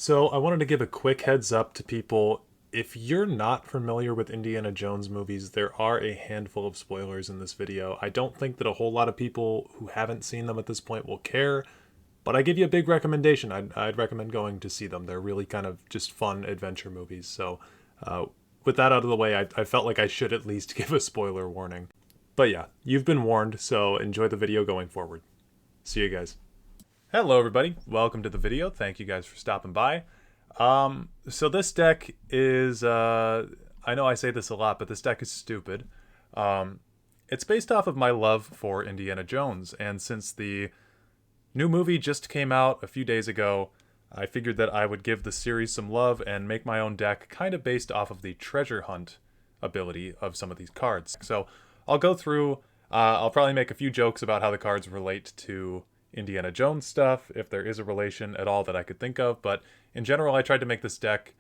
So I wanted to give a quick heads up to people. If you're not familiar with Indiana Jones movies, there are a handful of spoilers in this video. I don't think that a whole lot of people who haven't seen them at this point will care, but I give you a big recommendation. I'd recommend going to see them. They're really kind of just fun adventure movies. So uh, with that out of the way, I felt like I should at least give a spoiler warning. But yeah, you've been warned, so enjoy the video going forward. See you guys. Hello, everybody. Welcome to the video. Thank you guys for stopping by. So this deck is, I know I say this a lot, but this deck is stupid. It's based off of my love for Indiana Jones, and since the new movie just came out a few days ago, I figured that I would give the series some love and make my own deck kind of based off of the treasure hunt ability of some of these cards. So I'll go through, I'll probably make a few jokes about how the cards relate to Indiana Jones stuff, if there is a relation at all that I could think of, but in general, I tried to make this deck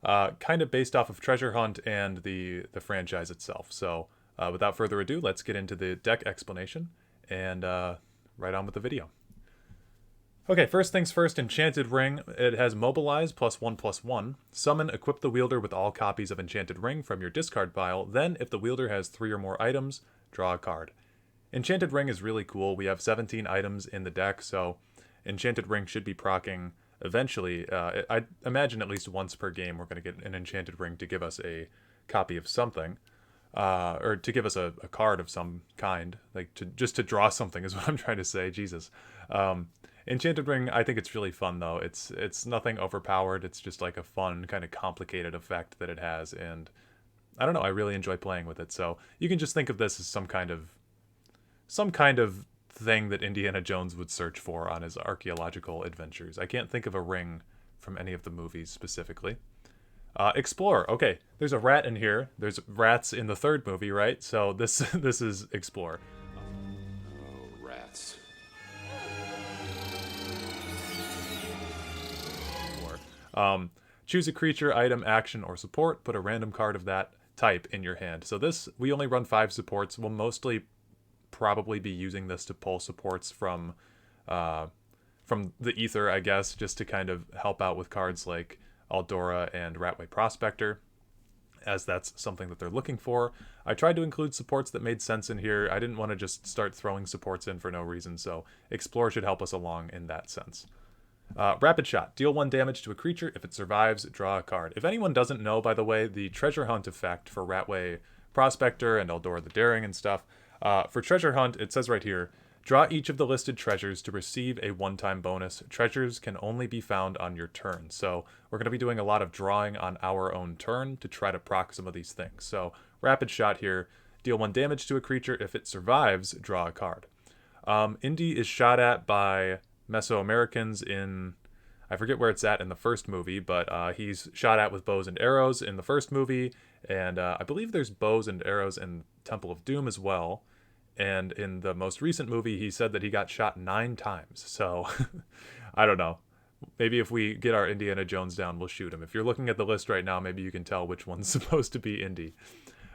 kind of based off of Treasure Hunt and the franchise itself. So without further ado, let's get into the deck explanation and right on with the video. Okay, first things first, Enchanted Ring. It has Mobilize +1/+1. Summon, equip the wielder with all copies of Enchanted Ring from your discard pile. Then, if the wielder has 3 or more items, draw a card. Enchanted Ring is really cool. We have 17 items in the deck, so Enchanted Ring should be proccing eventually. I imagine at least once per game we're going to get an Enchanted Ring to give us a copy of something. Or to give us a card of some kind. Like, just to draw something is what I'm trying to say. Jesus. Enchanted Ring, I think it's really fun, though. It's nothing overpowered. It's just like a fun, kind of complicated effect that it has, and I don't know, I really enjoy playing with it. So you can just think of this as some kind of thing that Indiana Jones would search for on his archaeological adventures. I can't think of a ring from any of the movies specifically. Explore. Okay, there's a rat in here. There's rats in the third movie, right? So this this is Explore. Oh, rats. Choose a creature, item, action, or support. Put a random card of that type in your hand. So this, we only run 5 supports. We'll mostly probably be using this to pull supports from the ether, I guess, just to kind of help out with cards like Aldora and Ratway Prospector, as that's something that they're looking for. I tried to include supports that made sense in here. I didn't want to just start throwing supports in for no reason, so Explore should help us along in that sense. Rapid Shot. Deal 1 damage to a creature. If it survives, draw a card. If anyone doesn't know, by the way, the Treasure Hunt effect for Ratway Prospector and Aldora the Daring and stuff, for Treasure Hunt, it says right here, draw each of the listed treasures to receive a one-time bonus. Treasures can only be found on your turn. So we're going to be doing a lot of drawing on our own turn to try to proc some of these things. So Rapid Shot here, deal 1 damage to a creature. If it survives, draw a card. Indy is shot at by Mesoamericans in, I forget where it's at in the first movie, but he's shot at with bows and arrows in the first movie, and I believe there's bows and arrows in Temple of Doom as well. And in the most recent movie, he said that he got shot 9 times. So, I don't know. Maybe if we get our Indiana Jones down, we'll shoot him. If you're looking at the list right now, maybe you can tell which one's supposed to be Indy.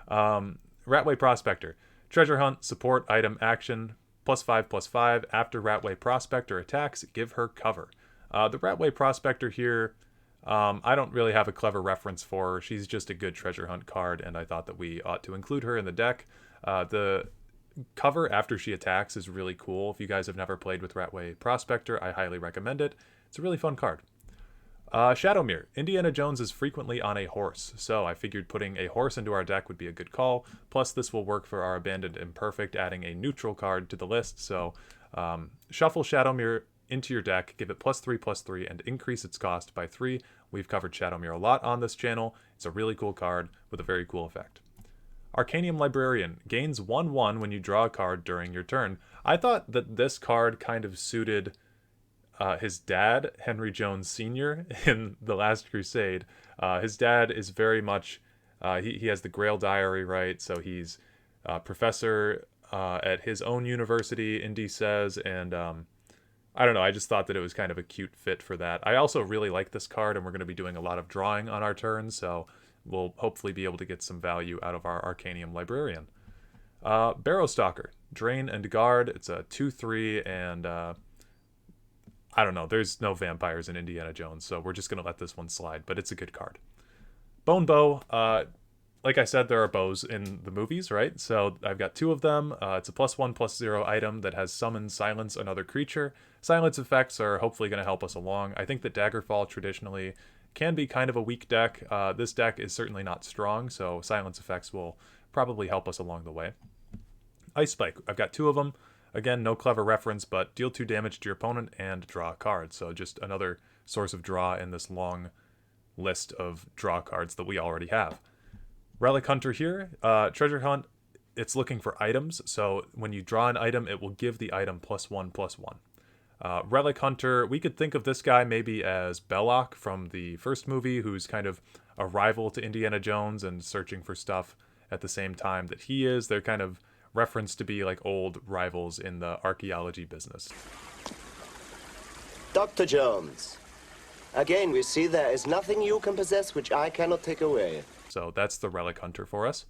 Ratway Prospector. Treasure Hunt, support, item, action, +5/+5. After Ratway Prospector attacks, give her cover. The Ratway Prospector here, I don't really have a clever reference for her. She's just a good treasure hunt card, and I thought that we ought to include her in the deck. The cover after she attacks is really cool. If you guys have never played with Ratway Prospector, I highly recommend it. It's a really fun card. Shadowmere. Indiana Jones is frequently on a horse, so I figured putting a horse into our deck would be a good call. Plus, this will work for our Abandoned Imperfect, adding a neutral card to the list. So, shuffle Shadowmere into your deck, give it +3/+3, and increase its cost by 3. We've covered Shadowmere a lot on this channel. It's a really cool card with a very cool effect. Arcanium Librarian gains 1/1 when you draw a card during your turn. I thought that this card kind of suited his dad, Henry Jones Sr., in The Last Crusade. His dad is very much, he has the Grail Diary, right? So he's a professor at his own university, Indy says, and I don't know, I just thought that it was kind of a cute fit for that. I also really like this card, and we're going to be doing a lot of drawing on our turn, so we'll hopefully be able to get some value out of our Arcanium Librarian. Barrow Stalker. Drain and Guard. It's a 2/3, and I don't know. There's no vampires in Indiana Jones, so we're just going to let this one slide, but it's a good card. Bone Bow, like I said, there are bows in the movies, right? So I've got two of them. It's a +1/+0 item that has summon, silence another creature. Silence effects are hopefully going to help us along. I think that Daggerfall traditionally can be kind of a weak deck. This deck is certainly not strong, so silence effects will probably help us along the way. Ice Spike, I've got two of them. Again, no clever reference, but deal 2 damage to your opponent and draw a card. So just another source of draw in this long list of draw cards that we already have. Relic Hunter here, Treasure Hunt, it's looking for items. So when you draw an item, it will give the item +1/+1. Relic Hunter, we could think of this guy maybe as Belloc from the first movie, who's kind of a rival to Indiana Jones and searching for stuff at the same time that he is. They're kind of referenced to be like old rivals in the archaeology business. Dr. Jones, again we see there is nothing you can possess which I cannot take away. So that's the Relic Hunter for us.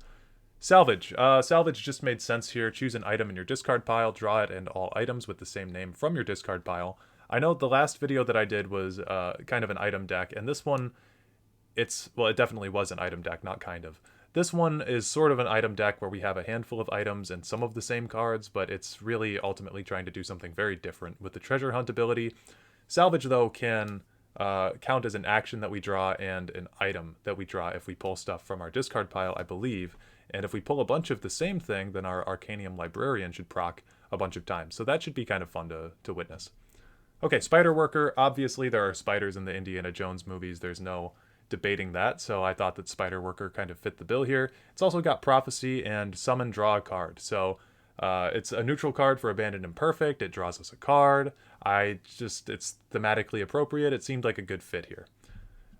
Salvage. Salvage just made sense here. Choose an item in your discard pile, draw it, and all items with the same name from your discard pile. I know the last video that I did was kind of an item deck, and this one, it definitely was an item deck, not kind of. This one is sort of an item deck where we have a handful of items and some of the same cards, but it's really ultimately trying to do something very different. With the Treasure Hunt ability, Salvage, though, can count as an action that we draw and an item that we draw if we pull stuff from our discard pile, I believe. And if we pull a bunch of the same thing, then our Arcanium Librarian should proc a bunch of times. So that should be kind of fun to witness. Okay, Spider Worker. Obviously, there are spiders in the Indiana Jones movies. There's no debating that, so I thought that Spider Worker kind of fit the bill here. It's also got Prophecy and Summon Draw a card. So it's a neutral card for Abandoned Imperfect. It draws us a card. It's thematically appropriate. It seemed like a good fit here.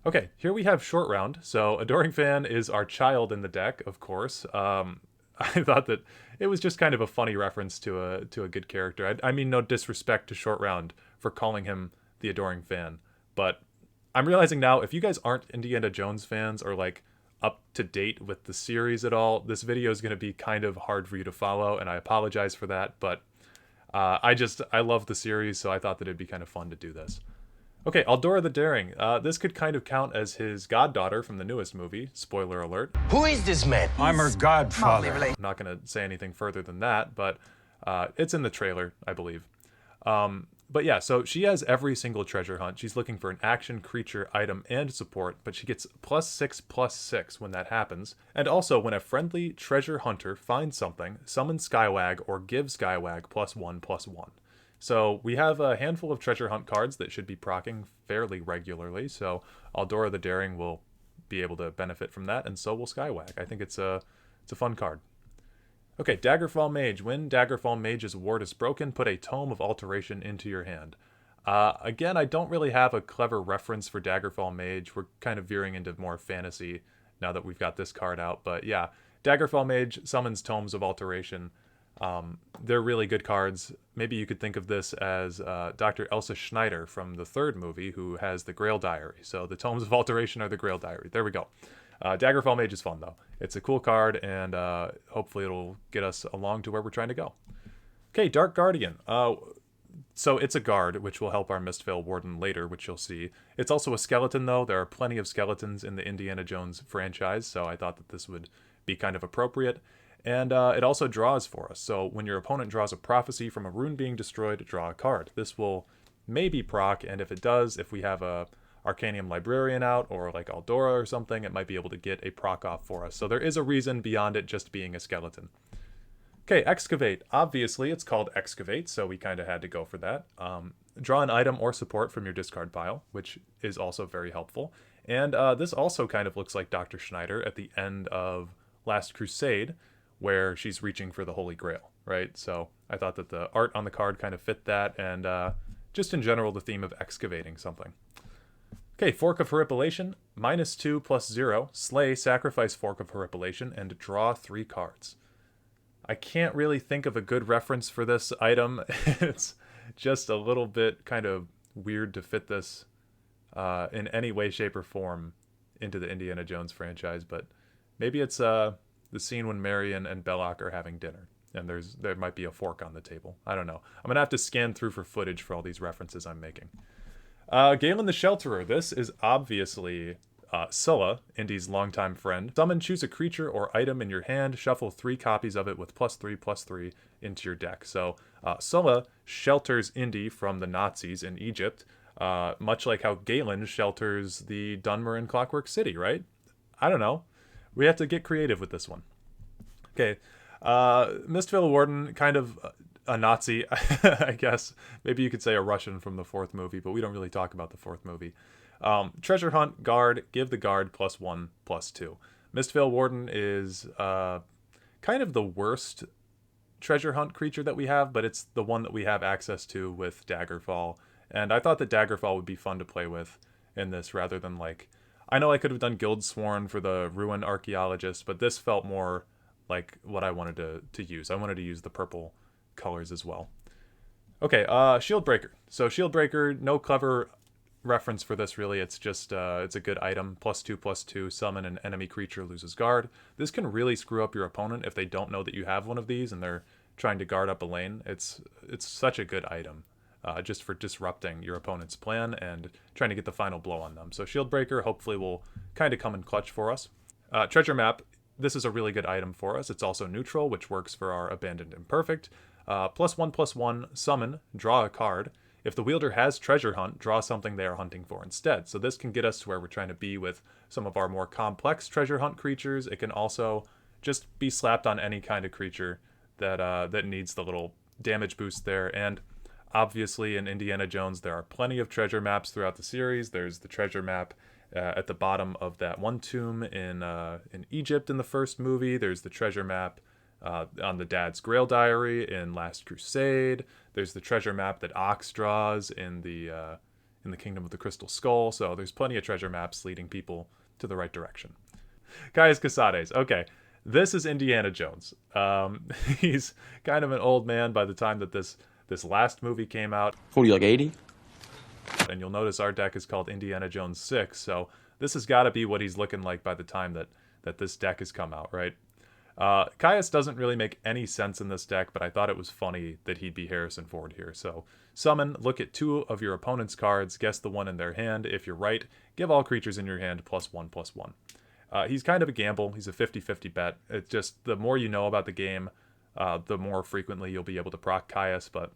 Okay, here we have Short Round. So Adoring Fan is our child in the deck, of course. I thought that it was just kind of a funny reference to a good character. I mean, no disrespect to Short Round for calling him the Adoring Fan, but I'm realizing now, if you guys aren't Indiana Jones fans or like up to date with the series at all, this video is going to be kind of hard for you to follow, and I apologize for that, but I love the series, so I thought that it'd be kind of fun to do this. Okay, Aldora the Daring. This could kind of count as his goddaughter from the newest movie. Spoiler alert. Who is this man? I'm her godfather. I'm not going to say anything further than that, but it's in the trailer, I believe. But yeah, so she has every single treasure hunt. She's looking for an action, creature, item, and support, but she gets +6/+6 when that happens. And also, when a friendly treasure hunter finds something, summon Skywag or give Skywag +1/+1. So we have a handful of treasure hunt cards that should be proccing fairly regularly, so Aldora the Daring will be able to benefit from that, and so will Skywag. I think it's a fun card. Okay, Daggerfall Mage. When Daggerfall Mage's ward is broken, put a Tome of Alteration into your hand. Again, I don't really have a clever reference for Daggerfall Mage. We're kind of veering into more fantasy now that we've got this card out. But yeah, Daggerfall Mage summons Tomes of Alteration. They're really good cards. Maybe you could think of this as Dr. Elsa Schneider from the third movie, who has the Grail Diary. So the Tomes of Alteration are the Grail Diary. There we go. Daggerfall Mage is fun, though. It's a cool card, and hopefully it'll get us along to where we're trying to go. Okay, Dark Guardian. So it's a guard, which will help our Mistvale Warden later, which you'll see. It's also a skeleton, though. There are plenty of skeletons in the Indiana Jones franchise, so I thought that this would be kind of appropriate. And it also draws for us. So when your opponent draws a prophecy from a rune being destroyed, draw a card. This will maybe proc, and if it does, if we have a Arcanium Librarian out, or like Aldora or something, it might be able to get a proc off for us. So there is a reason beyond it just being a skeleton. Okay, Excavate. Obviously, it's called Excavate, so we kind of had to go for that. Draw an item or support from your discard pile, which is also very helpful. And this also kind of looks like Dr. Schneider at the end of Last Crusade, where she's reaching for the Holy Grail, right? So I thought that the art on the card kind of fit that, and just in general, the theme of excavating something. Okay, Fork of Horripilation, -2/+0, slay, sacrifice Fork of Horripilation, and draw 3 cards. I can't really think of a good reference for this item. It's just a little bit kind of weird to fit this in any way, shape, or form into the Indiana Jones franchise, but maybe it's the scene when Marion and Belloc are having dinner. And there might be a fork on the table. I don't know. I'm gonna have to scan through for footage for all these references I'm making. Galen the Shelterer. This is obviously Scylla, Indy's longtime friend. Summon, choose a creature or item in your hand. Shuffle 3 copies of it with +3/+3 into your deck. So Scylla shelters Indy from the Nazis in Egypt, much like how Galen shelters the Dunmer in Clockwork City, right? I don't know. We have to get creative with this one. Okay. Mistvale Warden, kind of a Nazi, I guess. Maybe you could say a Russian from the 4th movie, but we don't really talk about the 4th movie. Treasure Hunt, Guard, give the Guard +1/+2. Mistvale Warden is kind of the worst treasure hunt creature that we have, but it's the one that we have access to with Daggerfall. And I thought that Daggerfall would be fun to play with in this rather than like... I know I could have done Guildsworn for the Ruin Archaeologist, but this felt more like what I wanted to use. I wanted to use the purple colors as well. Okay, Shieldbreaker. So Shieldbreaker, no clever reference for this really. It's just it's a good item. +2/+2. Summon an enemy creature, loses guard. This can really screw up your opponent if they don't know that you have one of these and they're trying to guard up a lane. It's such a good item. Just for disrupting your opponent's plan and trying to get the final blow on them. So Shieldbreaker hopefully will kind of come in clutch for us. Treasure Map. This is a really good item for us. It's also neutral, which works for our Abandoned Imperfect. +1/+1, summon, draw a card. If the wielder has Treasure Hunt, draw something they are hunting for instead. So this can get us to where we're trying to be with some of our more complex Treasure Hunt creatures. It can also just be slapped on any kind of creature that needs the little damage boost there. And obviously in Indiana Jones, there are plenty of treasure maps throughout the series. There's the treasure map at the bottom of that one tomb in Egypt in the first movie. There's the treasure map on the Dad's Grail Diary in Last Crusade. There's the treasure map that Ox draws in the Kingdom of the Crystal Skull. So there's plenty of treasure maps leading people to the right direction. Gaius Casades. Okay, this is Indiana Jones. He's kind of an old man by the time that this last movie came out. What are you, like 80? And you'll notice our deck is called Indiana Jones 6, so this has got to be what he's looking like by the time that this deck has come out, right? Caius doesn't really make any sense in this deck, but I thought it was funny that he'd be Harrison Ford here. So summon, look at 2 of your opponent's cards, guess the one in their hand. If you're right, give all creatures in your hand +1/+1. He's kind of a gamble. He's a 50-50 bet. It's just the more you know about the game, the more frequently you'll be able to proc Caius, but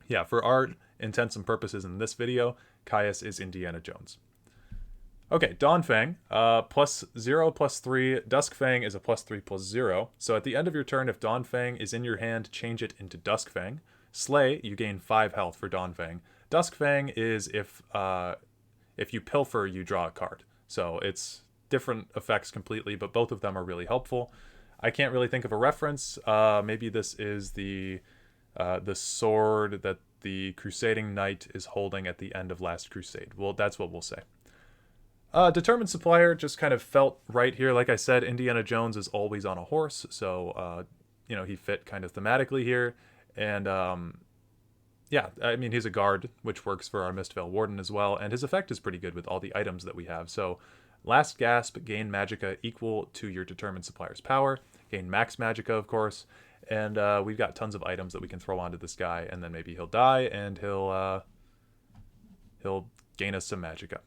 yeah, for our intents and purposes in this video, Caius is Indiana Jones. Okay, Dawnfang, +0/+3. Duskfang is a +3/+0. So at the end of your turn, if Dawnfang is in your hand, change it into Duskfang. Slay, you gain 5 health for Dawnfang. Duskfang is if you pilfer, you draw a card. So it's different effects completely, but both of them are really helpful. I can't really think of a reference. Maybe this is the sword that the Crusading Knight is holding at the end of Last Crusade. Well, that's what we'll say. Determined Supplier just kind of felt right here. Like I said, Indiana Jones is always on a horse, so he fit kind of thematically here. And yeah, I mean, he's a guard, which works for our Mistvale Warden as well, and his effect is pretty good with all the items that we have. So Last Gasp, gain Magicka equal to your Determined Supplier's power. Gain Max Magicka, of course. And we've got tons of items that we can throw onto this guy, and then maybe he'll die, and he'll gain us some Magicka.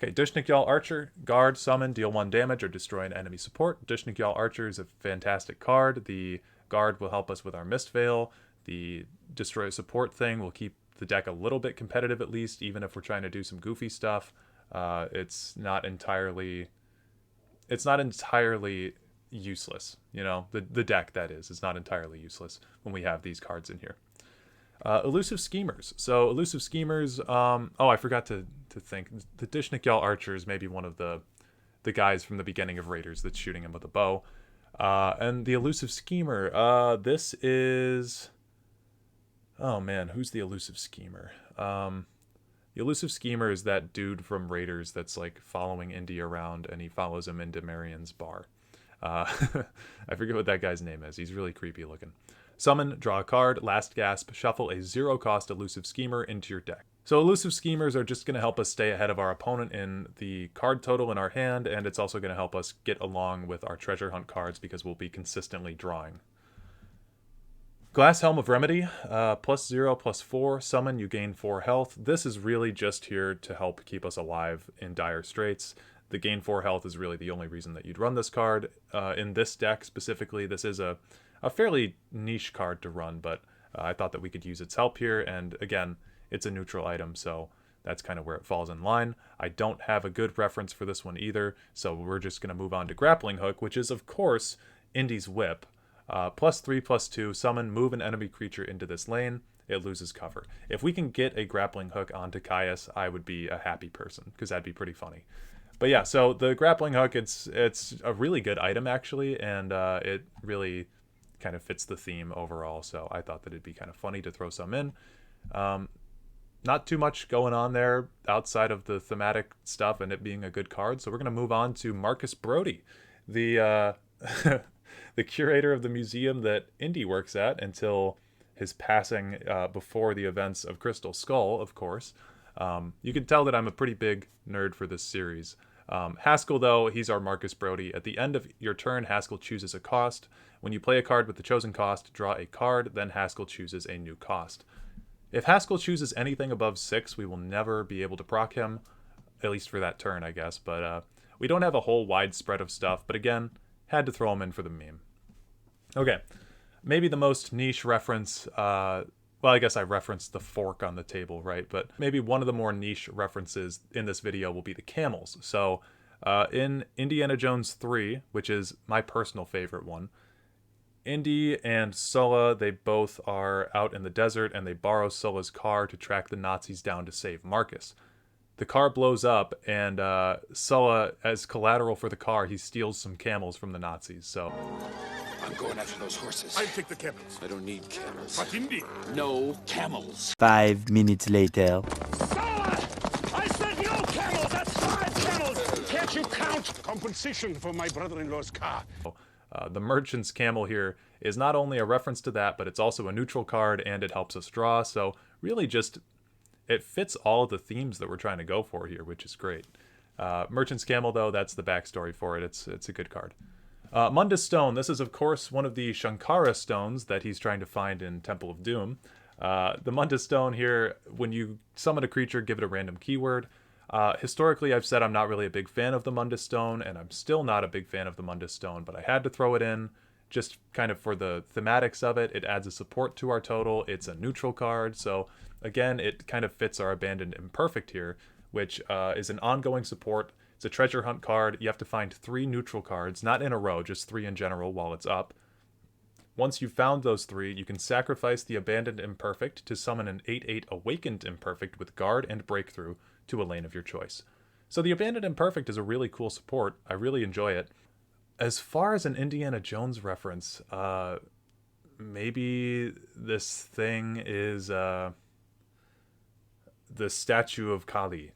Okay, Dishnik-Yal Archer, guard, summon, deal 1 damage, or destroy an enemy support. Dishnik-Yal Archer is a fantastic card. The guard will help us with our Mistvale. The destroy support thing will keep the deck a little bit competitive at least, even if we're trying to do some goofy stuff. It's not entirely useless, the deck, that is not entirely useless when we have these cards in here. Elusive Schemers. So Elusive Schemers, I forgot to think. The Dishnik-Yal Archer is maybe one of the guys from the beginning of Raiders that's shooting him with a bow. And the Elusive Schemer, this is... Oh man, who's the Elusive Schemer? The Elusive Schemer is that dude from Raiders that's like following Indy around, and he follows him into Marion's bar. I forget what that guy's name is. He's really creepy looking. Summon, draw a card, Last Gasp, shuffle a 0-cost Elusive Schemer into your deck. So Elusive Schemers are just going to help us stay ahead of our opponent in the card total in our hand, and it's also going to help us get along with our treasure hunt cards because we'll be consistently drawing. Glass Helm of Remedy, +0, +4, summon, you gain 4 health. This is really just here to help keep us alive in dire straits. The gain 4 health is really the only reason that you'd run this card. In this deck specifically, this is a fairly niche card to run, but I thought that we could use its help here, and again, it's a neutral item, so that's kind of where it falls in line. I don't have a good reference for this one either, so we're just going to move on to Grappling Hook, which is, of course, Indy's Whip. +3/+2, summon, move an enemy creature into this lane, it loses cover. If we can get a Grappling Hook onto Caius, I would be a happy person, because that'd be pretty funny. But yeah, so the Grappling Hook, it's a really good item, actually, and it really kind of fits the theme overall, so I thought that it'd be kind of funny to throw some in. Not too much going on there outside of the thematic stuff and it being a good card, so we're going to move on to Marcus Brody, the the curator of the museum that Indy works at until his passing before the events of Crystal Skull, of course. You can tell that I'm a pretty big nerd for this series. Haskell, though, he's our Marcus Brody. At the end of your turn, Haskell chooses a cost. When you play a card with the chosen cost, draw a card, then Haskell chooses a new cost. If Haskell chooses anything above 6, we will never be able to proc him, at least for that turn, I guess. But we don't have a whole wide spread of stuff, but again, had to throw him in for the meme. Okay, maybe the most niche reference, well, I guess I referenced the fork on the table, right? But maybe one of the more niche references in this video will be the camels. So in Indiana Jones 3, which is my personal favorite one, Indy and Sulla, they both are out in the desert and they borrow Sulla's car to track the Nazis down to save Marcus. The car blows up and Sulla, as collateral for the car, he steals some camels from the Nazis. So I'm going after those horses. I'll take the camels. I don't need camels. But Indy. No camels. 5 minutes later. I said no camels! That's 5 camels! Can't you count? Compensation for my brother-in-law's car. the Merchant's Camel here is not only a reference to that, but it's also a neutral card and it helps us draw. So really just, it fits all of the themes that we're trying to go for here, which is great. Merchant's Camel, though, that's the backstory for it. It's a good card. Mundus Stone. This is, of course, one of the Shankara stones that he's trying to find in Temple of Doom. The Mundus Stone here, when you summon a creature, give it a random keyword. Historically, I've said I'm not really a big fan of the Mundus Stone, and I'm still not a big fan of the Mundus Stone, but I had to throw it in just kind of for the thematics of it. It adds a support to our total. It's a neutral card, so again, it kind of fits our Abandoned Imperfect here, which is an ongoing support. It's a treasure hunt card. You have to find 3 neutral cards, not in a row, just 3 in general while it's up. Once you've found those 3, you can sacrifice the Abandoned Imperfect to summon an 8/8 Awakened Imperfect with Guard and Breakthrough to a lane of your choice. So the Abandoned Imperfect is a really cool support. I really enjoy it. As far as an Indiana Jones reference, maybe this thing is the Statue of Kali.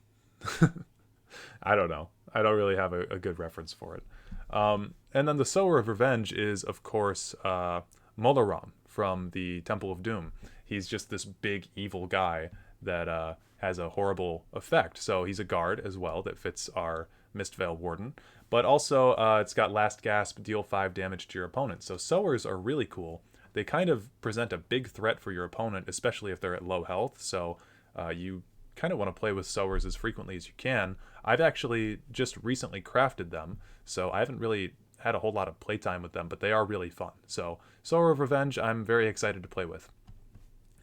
I don't know. I don't really have a good reference for it. And then the Sower of Revenge is, of course, Molaram from the Temple of Doom. He's just this big evil guy that has a horrible effect. So he's a guard as well that fits our Mistveil Warden. But also, it's got Last Gasp, deal 5 damage to your opponent. So Sowers are really cool. They kind of present a big threat for your opponent, especially if they're at low health. So you kind of want to play with Sowers as frequently as you can. I've actually just recently crafted them, so I haven't really had a whole lot of playtime with them, but they are really fun. So Sower of Revenge, I'm very excited to play with.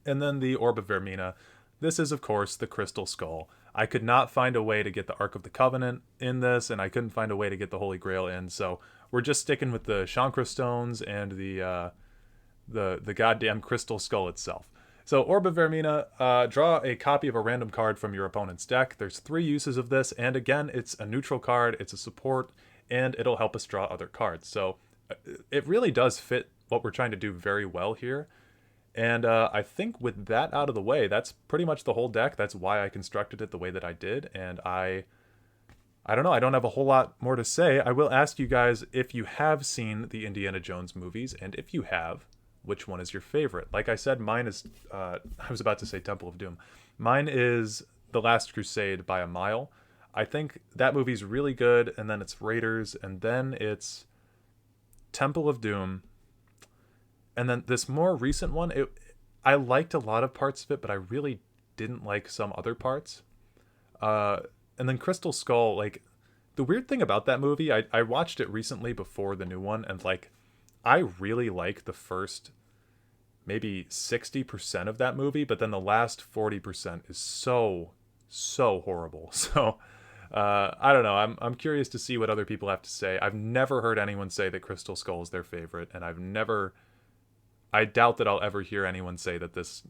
And then the Orb of Vermina. This is, of course, the Crystal Skull. I could not find a way to get the Ark of the Covenant in this, and I couldn't find a way to get the Holy Grail in, so we're just sticking with the Shankra Stones and the goddamn Crystal Skull itself. So Orb of Vermina, draw a copy of a random card from your opponent's deck. There's 3 uses of this, and again, it's a neutral card, it's a support, and it'll help us draw other cards. So it really does fit what we're trying to do very well here. And I think with that out of the way, that's pretty much the whole deck. That's why I constructed it the way that I did. And I don't know, I don't have a whole lot more to say. I will ask you guys if you have seen the Indiana Jones movies, and if you have, which one is your favorite? Like I said, mine is, I was about to say Temple of Doom. Mine is The Last Crusade by a mile. I think that movie's really good, and then it's Raiders, and then it's Temple of Doom, And then this more recent one, I liked a lot of parts of it, but I really didn't like some other parts. And then Crystal Skull, like, the weird thing about that movie, I watched it recently before the new one, and like, I really like the first maybe 60% of that movie, but then the last 40% is so horrible. So I don't know. I'm curious to see what other people have to say. I've never heard anyone say that Crystal Skull is their favorite, and I doubt that I'll ever hear anyone say that this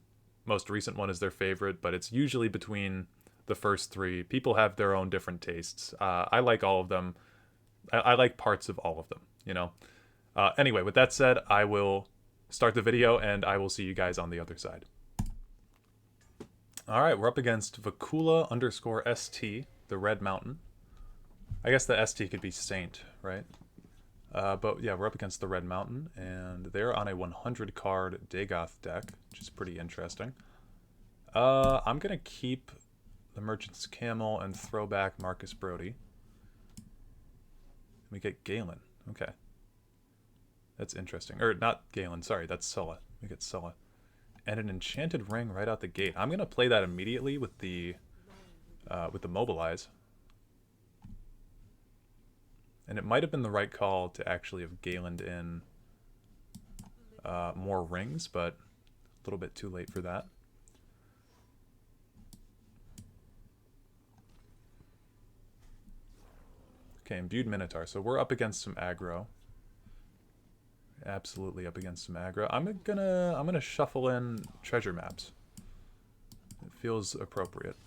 most recent one is their favorite, but it's usually between the first three. People have their own different tastes. I like all of them. I like parts of all of them, you know? Anyway, with that said, I will start the video, and I will see you guys on the other side. All right, we're up against Vakula_ST, the Red Mountain. I guess the ST could be Saint, right? But yeah, we're up against the Red Mountain, and they're on a 100 card Dagoth deck, which is pretty interesting. I'm going to keep the Merchant's Camel and throw back Marcus Brody. We get Galen. Okay. That's interesting. Or not Galen, sorry, that's Sulla. We get Sulla. And an Enchanted Ring right out the gate. I'm going to play that immediately with the Mobilize. And it might have been the right call to actually have Galened in more rings, but a little bit too late for that. Okay, Imbued Minotaur. So we're up against some aggro. Absolutely up against some aggro. I'm gonna shuffle in treasure maps. It feels appropriate.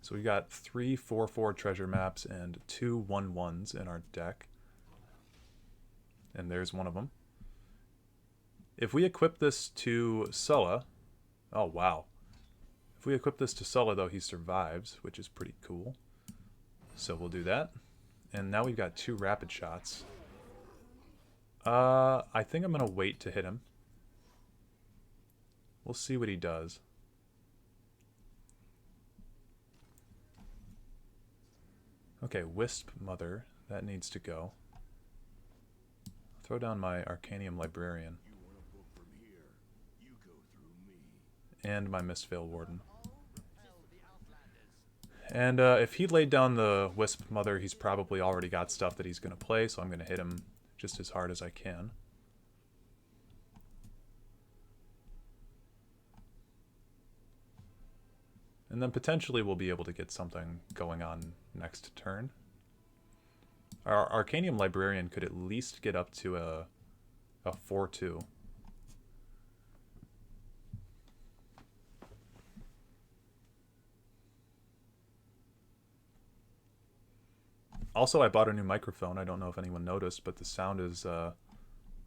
So we got 3 4/4 treasure maps and 2 1/1s in our deck. And there's one of them. If we equip this to Sulla, oh wow. If we equip this to Sulla though, he survives, which is pretty cool. So we'll do that. And now we've got 2 rapid shots. I think I'm going to wait to hit him. We'll see what he does. Okay, Wisp Mother. That needs to go. Throw down my Arcanium Librarian. And my Mistveil Warden. And if he laid down the Wisp Mother, he's probably already got stuff that he's going to play, so I'm going to hit him just as hard as I can. And then potentially we'll be able to get something going on next turn. Our Arcanium Librarian could at least get up to a 4/2. Also, I bought a new microphone. I don't know if anyone noticed, but the sound is, well,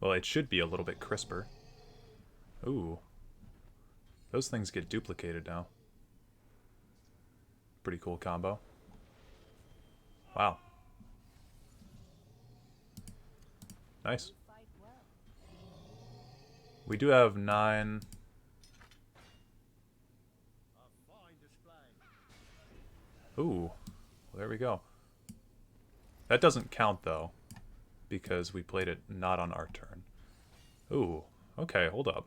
it should be a little bit crisper. Ooh. Those things get duplicated now. Pretty cool combo. Wow. Nice. We do have 9... Ooh. Well, there we go. That doesn't count, though, because we played it not on our turn. Ooh, okay, hold up.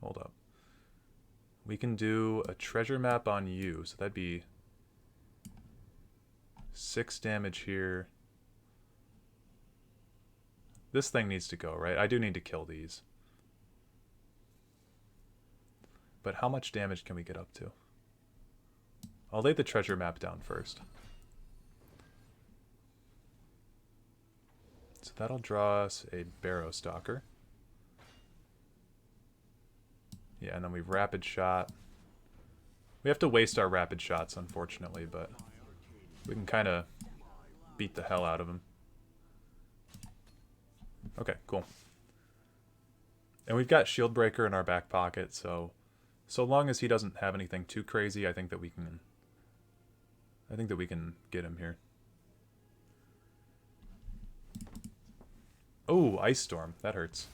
Hold up. We can do a treasure map on you, so that'd be 6 damage here. This thing needs to go, right? I do need to kill these. But how much damage can we get up to? I'll lay the treasure map down first. So that'll draw us a Barrow Stalker. Yeah, and then we rapid shot. We have to waste our rapid shots, unfortunately, but we can kind of beat the hell out of him. Okay, cool. And we've got Shield Breaker in our back pocket, so long as he doesn't have anything too crazy, I think that we can get him here. Oh, Ice Storm. That hurts.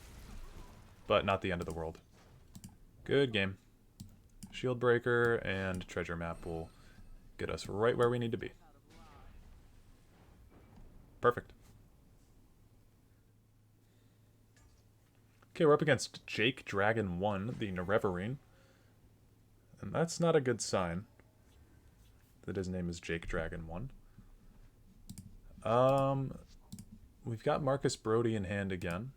But not the end of the world. Good game. Shield Breaker and Treasure Map will get us right where we need to be. Perfect. Okay, we're up against Jake Dragon 1, the Nerevarine. And that's not a good sign that his name is Jake Dragon 1. We've got Marcus Brody in hand again.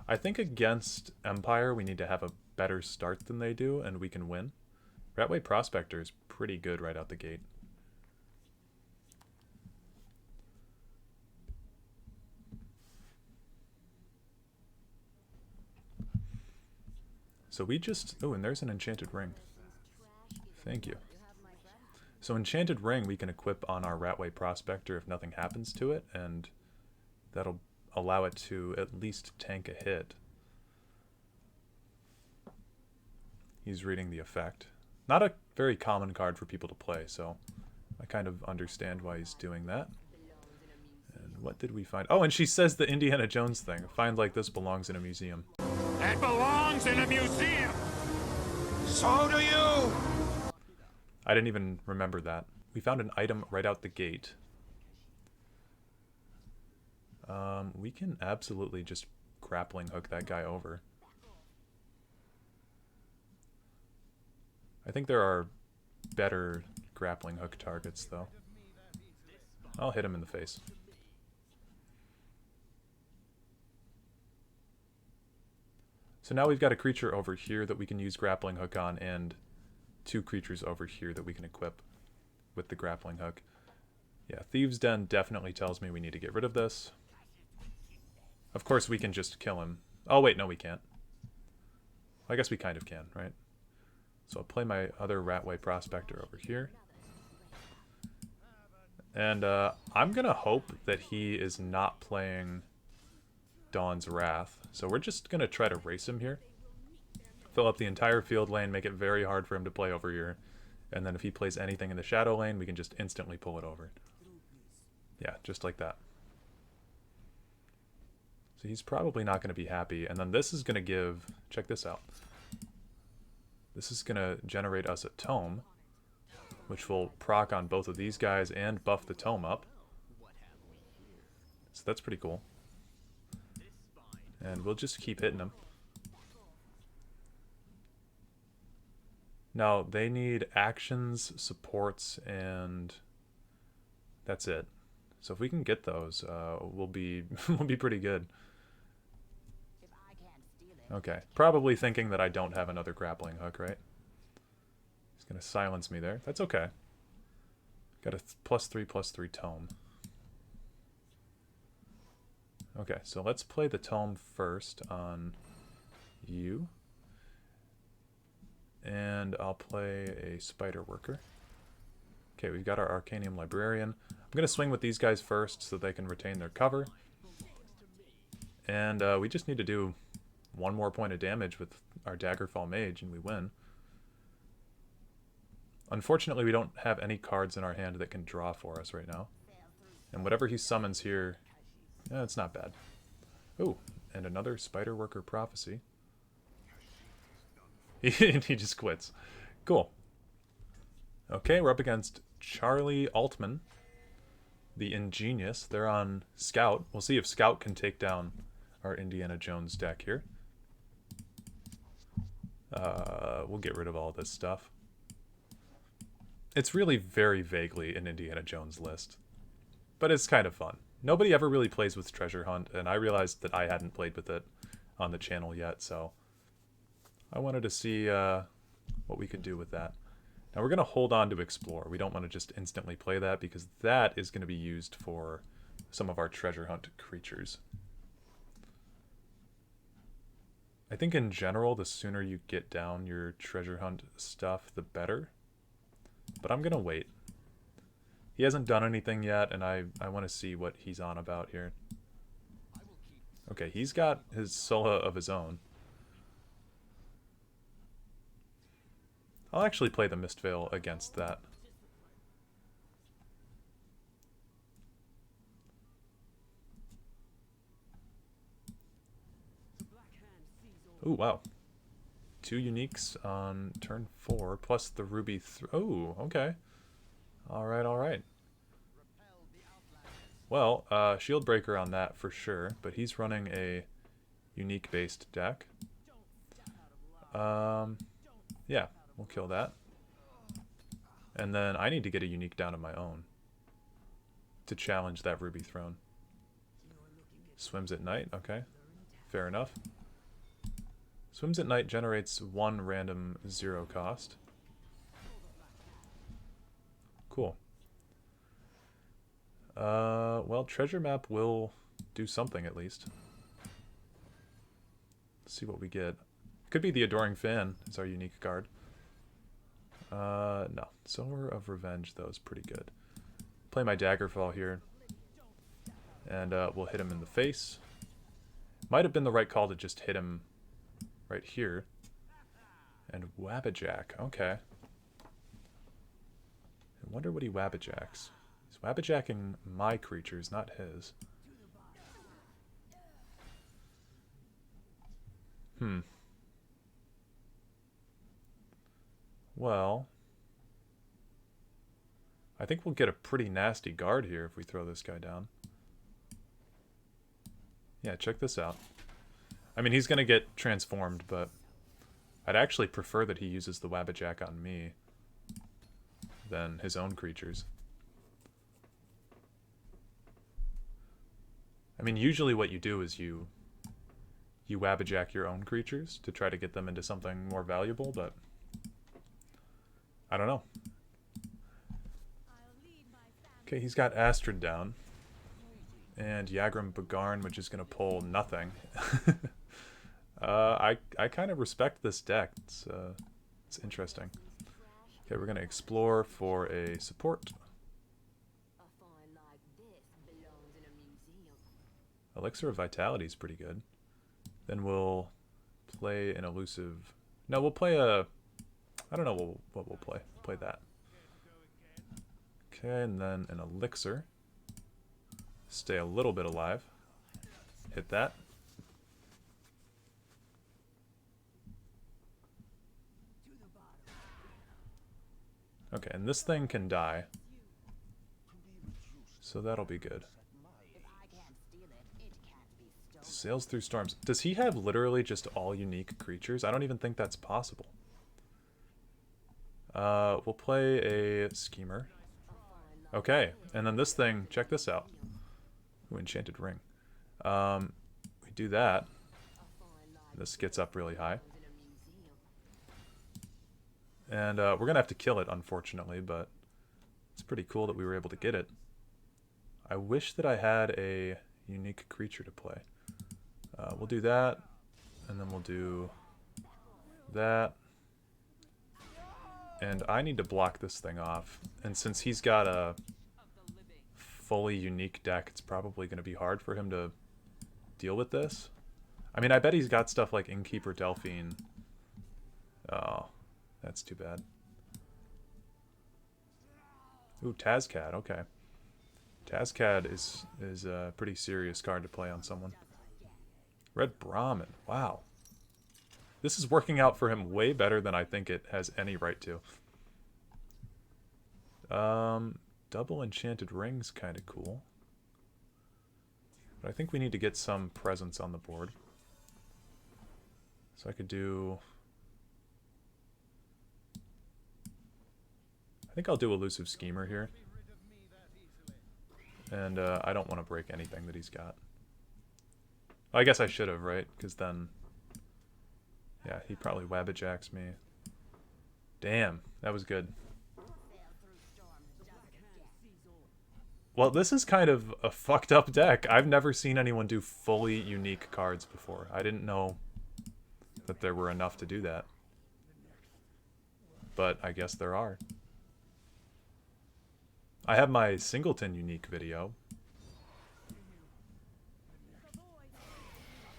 I think against Empire we need to have a better start than they do, and we can win. Ratway Prospector is pretty good right out the gate. So we just... Oh, and there's an Enchanted Ring. Thank you. So Enchanted Ring we can equip on our Ratway Prospector if nothing happens to it, and that'll allow it to at least tank a hit. He's reading the effect. Not a very common card for people to play, so I kind of understand why he's doing that. And what did we find? Oh, and she says the Indiana Jones thing. A find like this belongs in a museum. That belongs in a museum. So do you. I didn't even remember that. We found an item right out the gate. We can absolutely just grappling hook that guy over. I think there are better grappling hook targets, though. I'll hit him in the face. So now we've got a creature over here that we can use grappling hook on, and two creatures over here that we can equip with the grappling hook. Yeah, Thieves' Den definitely tells me we need to get rid of this. Of course we can just kill him. Oh wait, no we can't. I guess we kind of can, right? So I'll play my other Ratway Prospector over here. And I'm gonna hope that he is not playing Dawn's Wrath. So we're just gonna try to race him here. Fill up the entire field lane, make it very hard for him to play over here. And then if he plays anything in the shadow lane, we can just instantly pull it over. Yeah, just like that. So he's probably not going to be happy. And then this is going to give... Check this out. This is going to generate us a tome, which will proc on both of these guys and buff the tome up. So that's pretty cool. And we'll just keep hitting him. Now, they need actions, supports, and that's it. So if we can get those, we'll be we'll be pretty good. Okay, probably thinking that I don't have another grappling hook, right? He's gonna silence me there. That's okay. Got a +3/+3 tome. Okay, so let's play the tome first on you. And I'll play a Spider Worker. Okay, we've got our Arcanium Librarian. I'm going to swing with these guys first so they can retain their cover. And we just need to do one more point of damage with our Daggerfall Mage and we win. Unfortunately, we don't have any cards in our hand that can draw for us right now. And whatever he summons here, it's not bad. Ooh, and another Spider Worker Prophecy. He just quits. Cool. Okay, we're up against Charlie Altman, the Ingenious. They're on Scout. We'll see if Scout can take down our Indiana Jones deck here. We'll get rid of all this stuff. It's really very vaguely an Indiana Jones list, but it's kind of fun. Nobody ever really plays with Treasure Hunt, and I realized that I hadn't played with it on the channel yet, so I wanted to see what we could do with that. Now we're going to hold on to Explore. We don't want to just instantly play that because that is going to be used for some of our Treasure Hunt creatures. I think in general, the sooner you get down your Treasure Hunt stuff, the better. But I'm going to wait. He hasn't done anything yet, and I want to see what he's on about here. Okay, he's got his Sola of his own. I'll actually play the Mistveil against that. Ooh, wow. 2 uniques on turn 4, plus the Ruby... Oh, okay. Alright, alright. Well, Shield Breaker on that for sure, but he's running a unique based deck. Yeah, we'll kill that. And then I need to get a unique down of my own to challenge that Ruby Throne. Swims at night, okay. Fair enough. Swims at night generates 1 random 0 cost. Cool. Well, treasure map will do something at least. Let's see what we get. Could be the Adoring Fan is our unique card. No. Sower of Revenge, though, is pretty good. Play my Daggerfall here. And we'll hit him in the face. Might have been the right call to just hit him right here. And Wabbajack, okay. I wonder what he Wabbajacks. He's Wabbajacking my creatures, not his. Well, I think we'll get a pretty nasty guard here if we throw this guy down. Yeah, check this out. I mean, he's going to get transformed, but I'd actually prefer that he uses the Wabbajack on me than his own creatures. I mean, usually what you do is you Wabbajack your own creatures to try to get them into something more valuable, but I don't know. Okay, he's got Astrid down. And Yagram Bagarn, which is going to pull nothing. I kind of respect this deck. It's interesting. Okay, we're going to explore for a support. Elixir of Vitality is pretty good. Then we'll play an elusive... No, we'll play a... I don't know what we'll play. Play that. Okay, and then an Elixir. Stay a little bit alive. Hit that. Okay, and this thing can die. So that'll be good. Sails through storms. Does he have literally just all unique creatures? I don't even think that's possible. We'll play a Schemer. Okay, and then this thing, check this out. Ooh, Enchanted Ring. We do that. This gets up really high. And we're going to have to kill it, unfortunately, but it's pretty cool that we were able to get it. I wish that I had a unique creature to play. We'll do that, and then we'll do that. And I need to block this thing off. And since he's got a fully unique deck, it's probably going to be hard for him to deal with this. I mean, I bet he's got stuff like Innkeeper Delphine. Oh, that's too bad. Ooh, Tazcad, okay. Tazcad is a pretty serious card to play on someone. Red Brahmin, wow. This is working out for him way better than I think it has any right to. Double Enchanted Ring's kind of cool. But I think we need to get some presence on the board. So I could do... I think I'll do Elusive Schemer here. And I don't want to break anything that he's got. I guess I should have, right? Because then... Yeah, he probably Wabbajacks me. Damn, that was good. Well, this is kind of a fucked up deck. I've never seen anyone do fully unique cards before. I didn't know that there were enough to do that. But I guess there are. I have my Singleton unique video.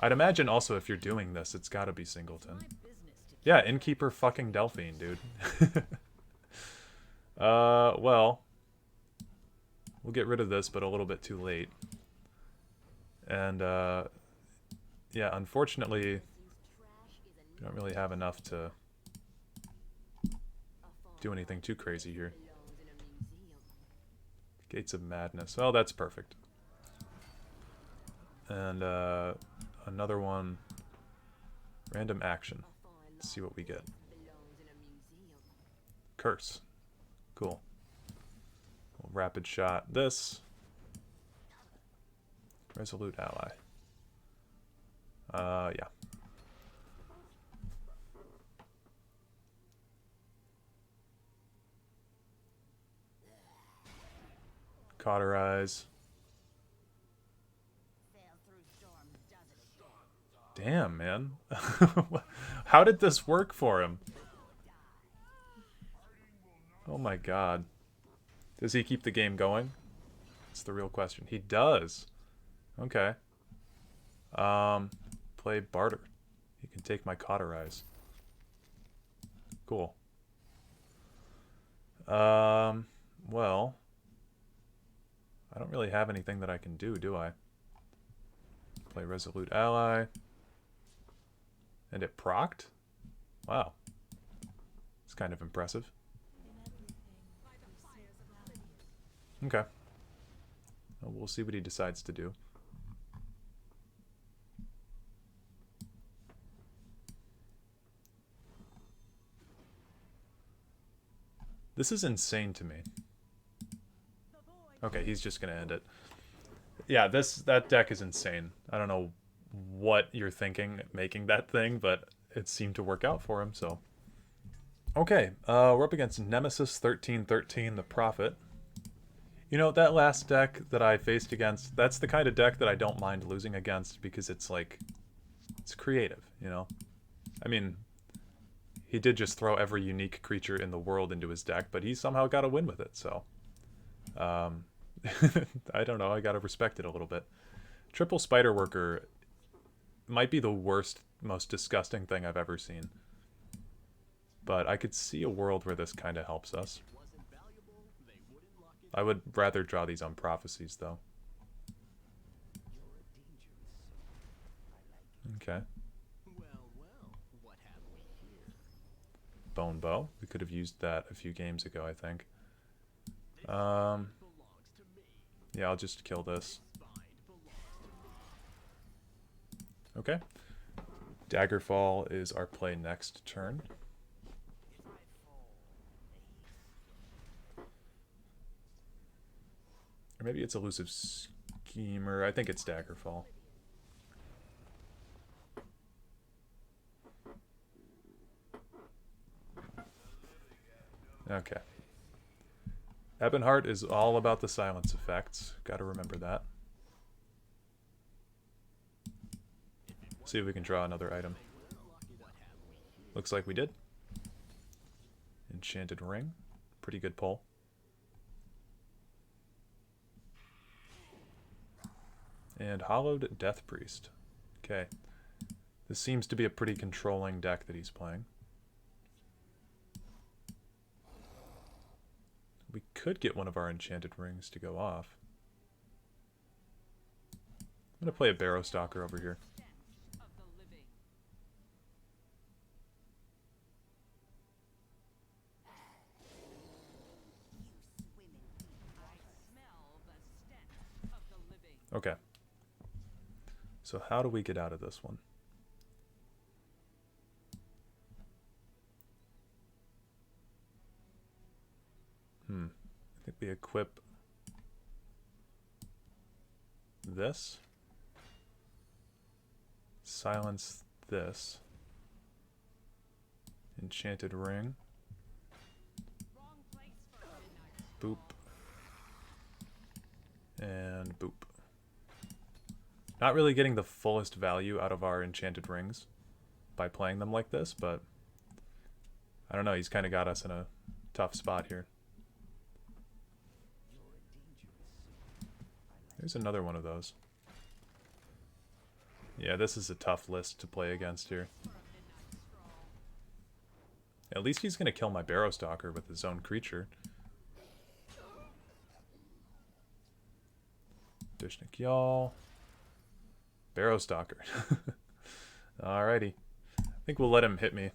I'd imagine also if you're doing this, it's gotta be Singleton. Yeah, Innkeeper fucking Delphine, dude. Well, we'll get rid of this, but a little bit too late. And, yeah, unfortunately, we don't really have enough to do anything too crazy here. Gates of Madness. Oh, that's perfect. And, another one. Random action. Let's see what we get. Curse. Cool. We'll rapid shot this. Resolute ally. Yeah. Cauterize. Damn, man. How did this work for him? Oh my god. Does he keep the game going? That's the real question. He does. Okay. Play barter. You can take my cauterize. Cool. Well, I don't really have anything that I can do I? Play resolute ally. And it procced? Wow. It's kind of impressive. Okay. Well, we'll see what he decides to do. This is insane to me. Okay, he's just gonna end it. Yeah, that deck is insane. I don't know what you're thinking making that thing, but it seemed to work out for him, so. Okay, we're up against Nemesis 1313, the Prophet. You know, that last deck that I faced against, that's the kind of deck that I don't mind losing against because it's like, it's creative, you know? I mean, he did just throw every unique creature in the world into his deck, but he somehow got a win with it, so. I don't know, I gotta respect it a little bit. Triple Spider Worker might be the worst, most disgusting thing I've ever seen. But I could see a world where this kind of helps us. I would rather draw these on prophecies, though. Okay. Bone Bow. We could have used that a few games ago, I think. Yeah, I'll just kill this. Okay. Daggerfall is our play next turn. Or maybe it's Elusive Schemer. I think it's Daggerfall. Okay. Ebonheart is all about the silence effects. Gotta remember that. See if we can draw another item. Looks like we did. Enchanted Ring. Pretty good pull. And Hollowed Death Priest. Okay. This seems to be a pretty controlling deck that he's playing. We could get one of our enchanted rings to go off. I'm going to play a Barrow Stalker over here. Okay. So how do we get out of this one? I think we equip this. Silence this. Enchanted Ring. Boop. And boop. Not really getting the fullest value out of our enchanted rings by playing them like this, but I don't know, he's kind of got us in a tough spot here. There's another one of those. Yeah, this is a tough list to play against here. At least he's going to kill my Barrow Stalker with his own creature. Dishnik Y'all. Barrow Stalker. Alrighty. I think we'll let him hit me.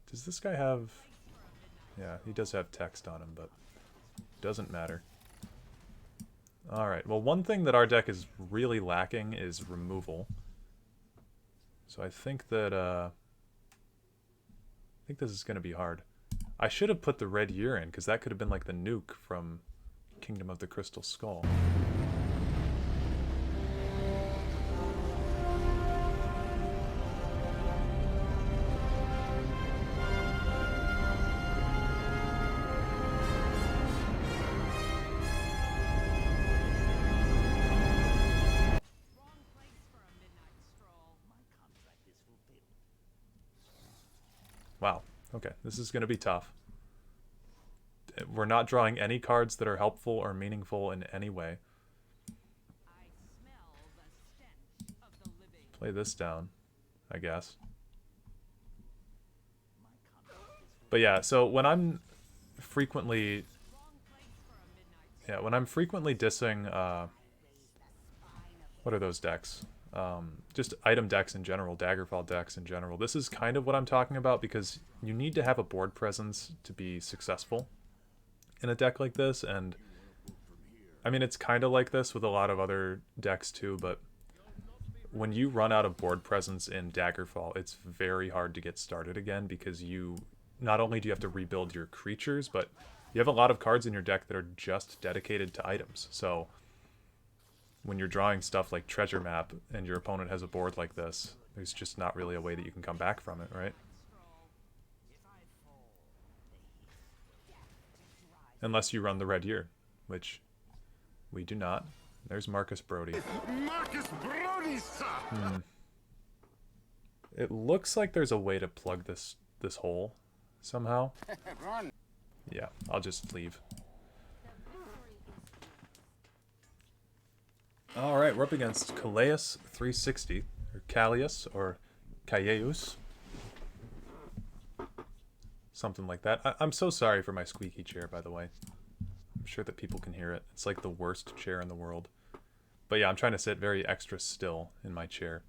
Does this guy have... Yeah, he does have text on him, but doesn't matter. Alright, well, one thing that our deck is really lacking is removal. So I think that, I think this is going to be hard. I should have put the red year in, because that could have been like the nuke from Kingdom of the Crystal Skull. Wow. Okay, this is going to be tough. We're not drawing any cards that are helpful or meaningful in any way. Play this down, I guess. But yeah, so when I'm frequently... Yeah, when I'm frequently dissing... what are those decks? Just item decks in general, Daggerfall decks in general. This is kind of what I'm talking about, because you need to have a board presence to be successful in a deck like this, and I mean, it's kind of like this with a lot of other decks too, but when you run out of board presence in Daggerfall, it's very hard to get started again, because you not only do you have to rebuild your creatures, but you have a lot of cards in your deck that are just dedicated to items. So when you're drawing stuff like Treasure Map and your opponent has a board like this, there's just not really a way that you can come back from it, right? Unless you run the red year, which we do not. There's Marcus Brody. Marcus Brody, sir! It looks like there's a way to plug this hole somehow. Run. Yeah, I'll just leave. Alright, we're up against Calais 360, or Callius, or Calleus. Something like that. I'm so sorry for my squeaky chair, by the way. I'm sure that people can hear it. It's like the worst chair in the world. But yeah, I'm trying to sit very extra still in my chair.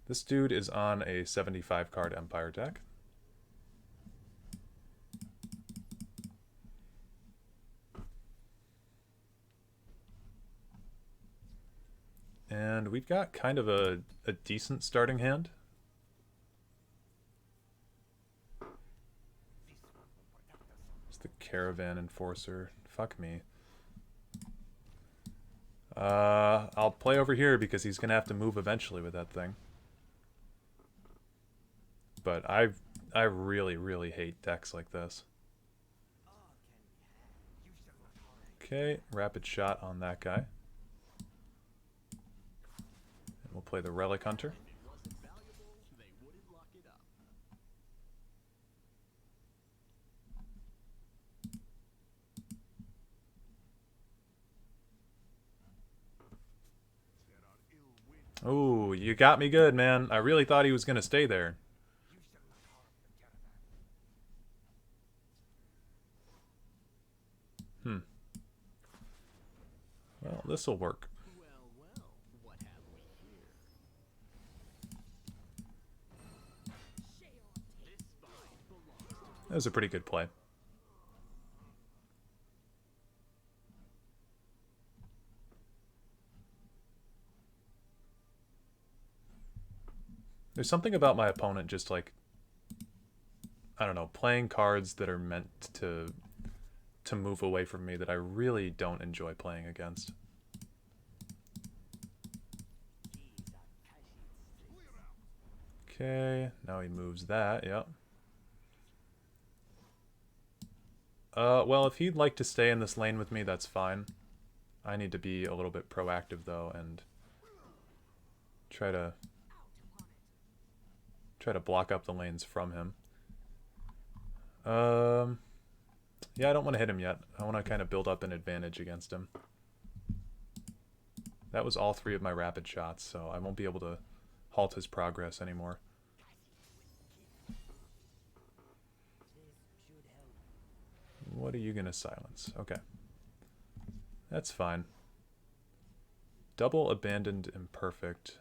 This dude is on a 75 card Empire deck. And we've got kind of a decent starting hand. It's the Caravan Enforcer. Fuck me. I'll play over here because he's gonna have to move eventually with that thing. But I really, really hate decks like this. Okay, rapid shot on that guy. And we'll play the Relic Hunter. Oh, you got me good, man. I really thought he was gonna stay there. Well, this'll work. That was a pretty good play. There's something about my opponent just like, I don't know, playing cards that are meant to move away from me that I really don't enjoy playing against. Okay, now he moves that, yep. Well, if he'd like to stay in this lane with me, that's fine. I need to be a little bit proactive, though, and try to block up the lanes from him. Yeah, I don't want to hit him yet. I want to kind of build up an advantage against him. That was all 3 of my rapid shots, so I won't be able to halt his progress anymore. What are you going to silence? Okay. That's fine. Double Abandoned Imperfect.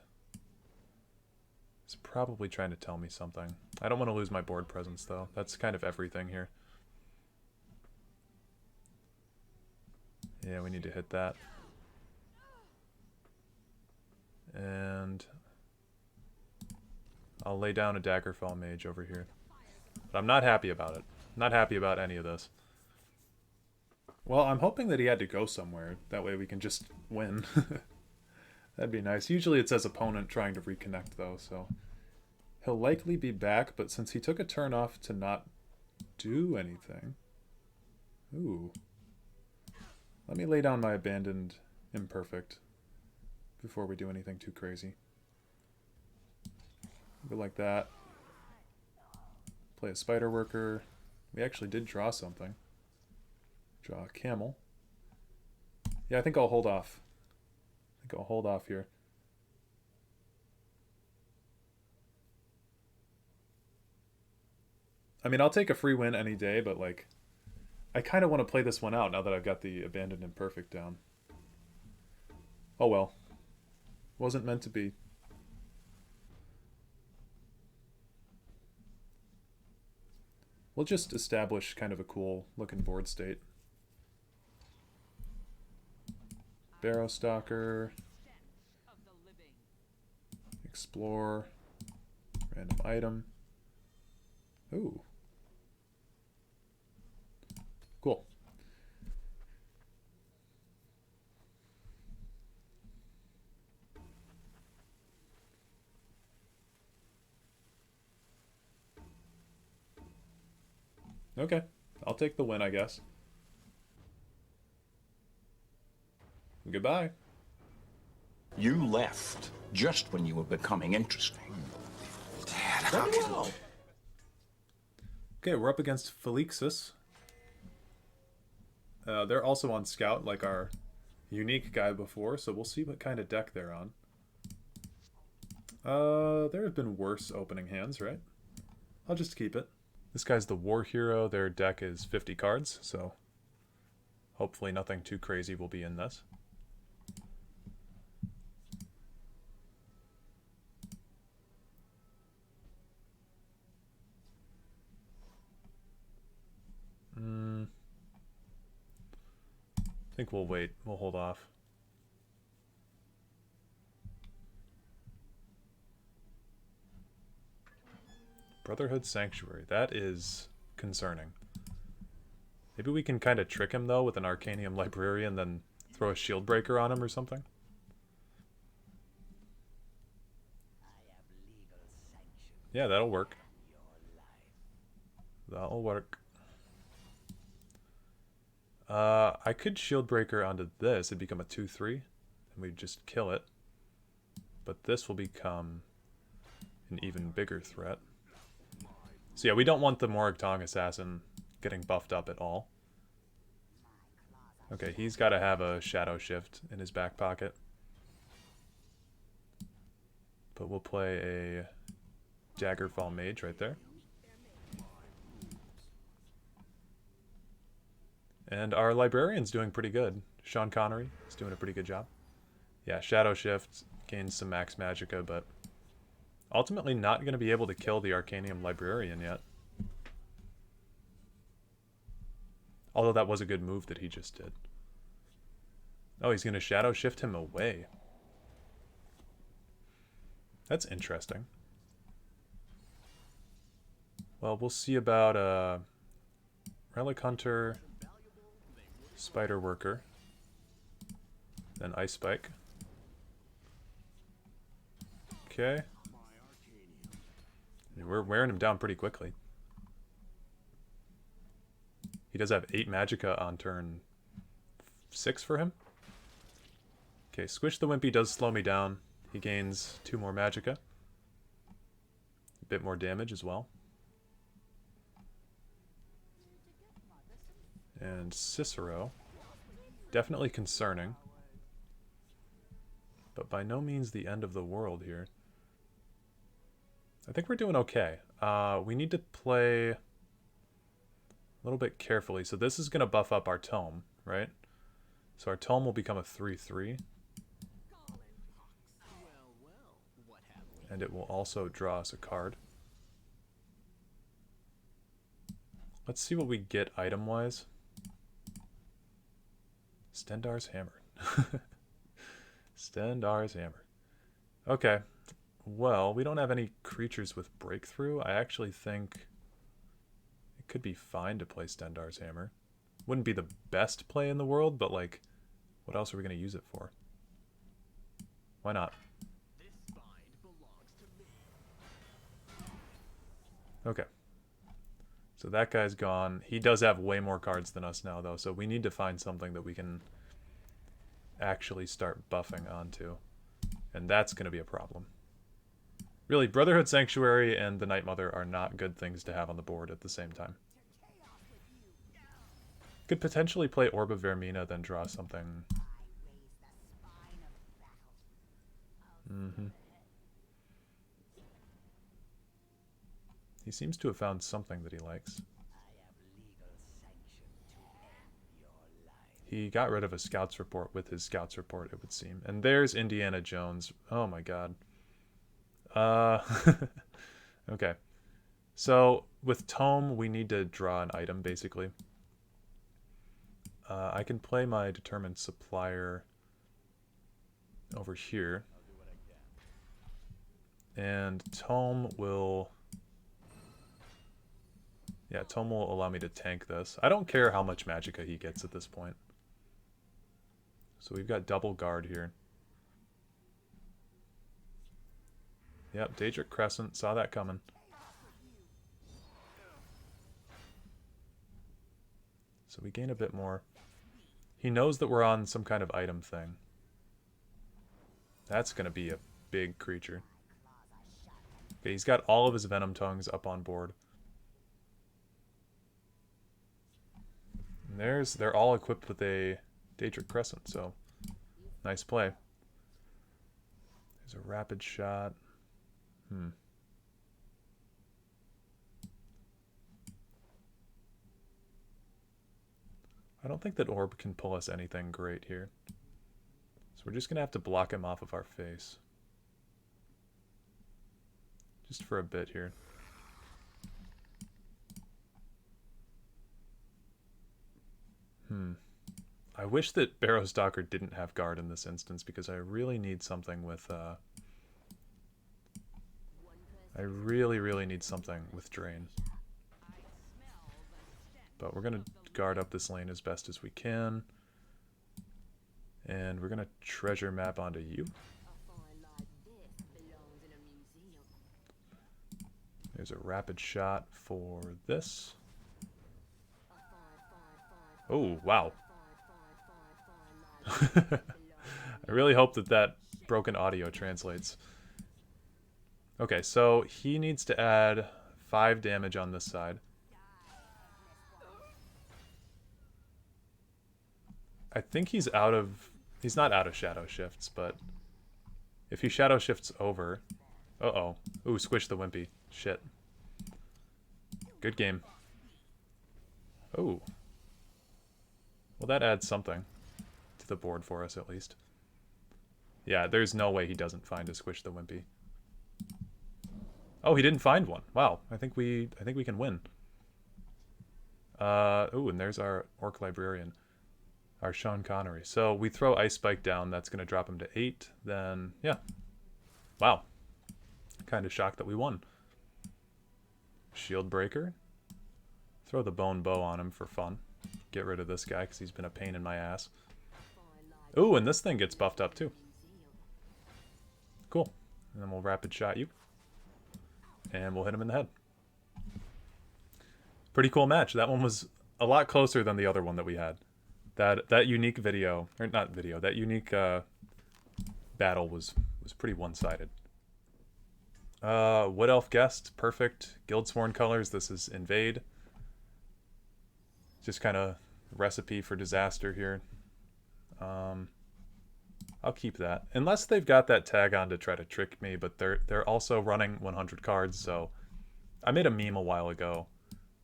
It's probably trying to tell me something. I don't want to lose my board presence, though. That's kind of everything here. Yeah, we need to hit that. And I'll lay down a Daggerfall Mage over here. But I'm not happy about it. Not happy about any of this. Well, I'm hoping that he had to go somewhere. That way we can just win. That'd be nice. Usually it says opponent trying to reconnect, though, so... He'll likely be back, but since he took a turn off to not do anything... Ooh. Let me lay down my Abandoned Imperfect before we do anything too crazy. Go like that. Play a Spider Worker. We actually did draw something. Draw a Camel. Yeah, I think I'll hold off. I think I'll hold off here. I mean, I'll take a free win any day, but like, I kind of want to play this one out now that I've got the Abandoned Imperfect down. Oh well. Wasn't meant to be. We'll just establish kind of a cool looking board state. Barrow Stalker. Explore. Random item. Ooh. Cool. Okay. I'll take the win, I guess. Goodbye. You left just when you were becoming interesting. Dad, how can... Okay, we're up against Felixus. They're also on Scout, like our unique guy before, so we'll see what kind of deck they're on. There have been worse opening hands, right? I'll just keep it. This guy's the War Hero. Their deck is 50 cards, so hopefully nothing too crazy will be in this. I think we'll wait. We'll hold off. Brotherhood Sanctuary. That is concerning. Maybe we can kind of trick him, though, with an Arcanium Librarian, then throw a Shield Breaker on him or something. Yeah, that'll work. That'll work. I could Shield Breaker onto this. It'd become a 2-3, and we'd just kill it. But this will become an even bigger threat. So yeah, we don't want the Morag Tong Assassin getting buffed up at all. Okay, he's got to have a Shadow Shift in his back pocket. But we'll play a Daggerfall Mage right there. And our Librarian's doing pretty good. Sean Connery is doing a pretty good job. Yeah, Shadow Shift gains some max magicka, but ultimately not going to be able to kill the Arcanium Librarian yet. Although that was a good move that he just did. Oh, he's going to Shadow Shift him away. That's interesting. Well, we'll see about Relic Hunter, Spider Worker, then Ice Spike. Okay. We're wearing him down pretty quickly. He does have 8 magicka on turn 6 for him. Okay, Squish the Wimpy does slow me down. He gains 2 more magicka. A bit more damage as well. And Cicero. Definitely concerning. But by no means the end of the world here. I think we're doing okay. We need to play a little bit carefully. So this is going to buff up our Tome, right? So our Tome will become a 3-3. And it will also draw us a card. Let's see what we get item-wise. Stendar's Hammer. Stendar's Hammer. Okay. Well, we don't have any creatures with breakthrough. I actually think it could be fine to play Stendar's Hammer. Wouldn't be the best play in the world, but like, what else are we going to use it for? Why not? Okay. So that guy's gone. He does have way more cards than us now, though, so we need to find something that we can actually start buffing onto. And that's going to be a problem. Really, Brotherhood Sanctuary and the Night Mother are not good things to have on the board at the same time. Could potentially play Orb of Vermina, then draw something. He seems to have found something that he likes. He got rid of a Scouts Report with his Scouts Report, it would seem. And there's Indiana Jones. Oh my god. Okay. So, with Tome, we need to draw an item, basically. I can play my Determined Supplier over here. And Tome will... Yeah, Tome will allow me to tank this. I don't care how much Magicka he gets at this point. So we've got double guard here. Yep, Daedric Crescent. Saw that coming. So we gain a bit more. He knows that we're on some kind of item thing. That's going to be a big creature. Okay, he's got all of his Venom Tongues up on board. And they're all equipped with a Daedric Crescent, so nice play. There's a Rapid Shot. I don't think that Orb can pull us anything great here. So we're just going to have to block him off of our face. Just for a bit here. I wish that Barrowstalker didn't have guard in this instance, because I really need something with... I really need something with Drain. But we're going to guard up this lane as best as we can. And we're going to treasure map onto you. There's a Rapid Shot for this. Oh, wow. I really hope that that broken audio translates. Okay, so he needs to add 5 damage on this side. I think he's out of... He's not out of Shadow Shifts, but... If he Shadow Shifts over... Uh-oh. Ooh, squish the Wimpy. Shit. Good game. Oh. Well, that adds something to the board for us, at least. Yeah, there's no way he doesn't find a Squish the Wimpy. Oh, he didn't find one. Wow, I think we can win. Ooh, and there's our Orc Librarian. Our Sean Connery. So we throw Ice Spike down, that's going to drop him to 8. Then, yeah. Wow. Kind of shocked that we won. Shield Breaker. Throw the Bone Bow on him for fun. Get rid of this guy because he's been a pain in my ass. Ooh, and this thing gets buffed up too. Cool. And then we'll Rapid Shot you. And we'll hit him in the head. Pretty cool match. That one was a lot closer than the other one that we had. That unique video, or not video, that unique battle was pretty one-sided. Wood Elf Guest, perfect. Guildsworn colors, this is Invade. Just kind of recipe for disaster here. I'll keep that. Unless they've got that tag on to try to trick me, but they're also running 100 cards, so... I made a meme a while ago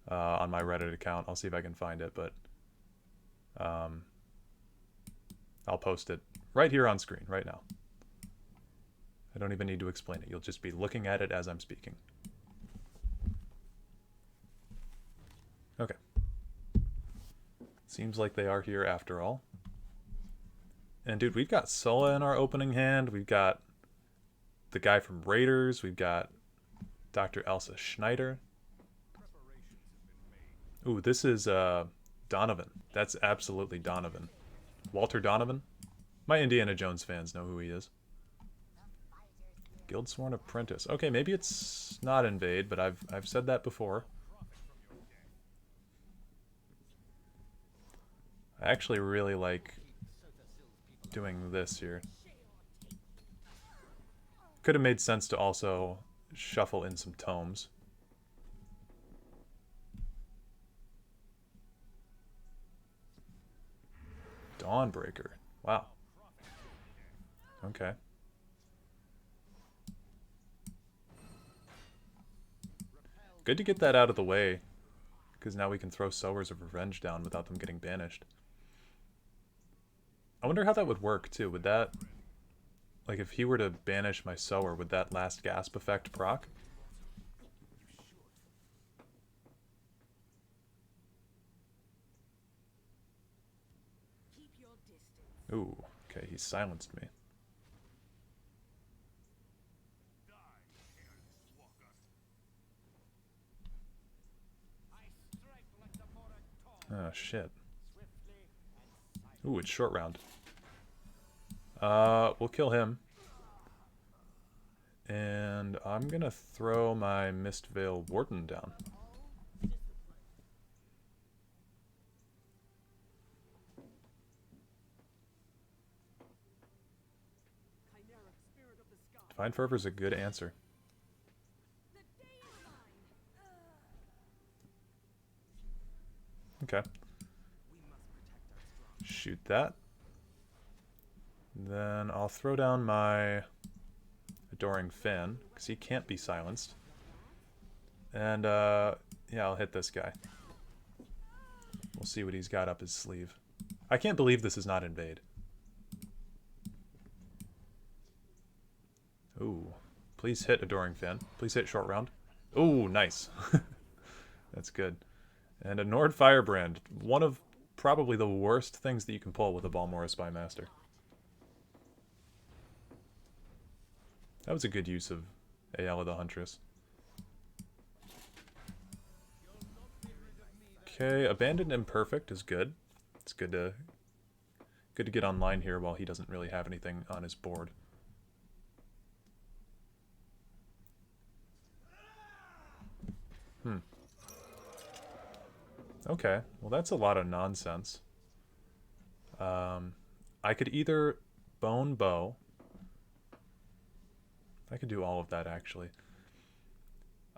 on my Reddit account. I'll see if I can find it, but... I'll post it right here on screen, right now. I don't even need to explain it. You'll just be looking at it as I'm speaking. Okay. Seems like they are here after all. And dude, we've got Sulla in our opening hand. We've got the guy from Raiders. We've got Dr. Elsa Schneider. Ooh, this is Donovan. That's absolutely Donovan. Walter Donovan. My Indiana Jones fans know who he is. Guildsworn Apprentice. Okay, maybe it's not invade, but I've said that before. I actually really like doing this here. Could have made sense to also shuffle in some tomes. Dawnbreaker. Wow. Okay. Good to get that out of the way, because now we can throw Sowers of Revenge down without them getting banished. I wonder how that would work, too. Would that... Like, if he were to banish my Sower, would that last gasp effect proc? Ooh, okay, he silenced me. Oh, shit. Ooh, it's short round. We'll kill him. And I'm gonna throw my Mistveil Warden down. Divine Fervor's a good answer. Okay. Shoot that. Then I'll throw down my Adoring Fan, because he can't be silenced. And, yeah, I'll hit this guy. We'll see what he's got up his sleeve. I can't believe this is not invade. Ooh. Please hit Adoring Fan. Please hit short round. Ooh, nice. That's good. And a Nord Firebrand. One of probably the worst things that you can pull with a Balmora Spymaster. That was a good use of Ayala the Huntress. Okay, Abandoned Imperfect is good. It's good to get online here while he doesn't really have anything on his board. Okay, well that's a lot of nonsense. I could either Bone Bow. I could do all of that, actually.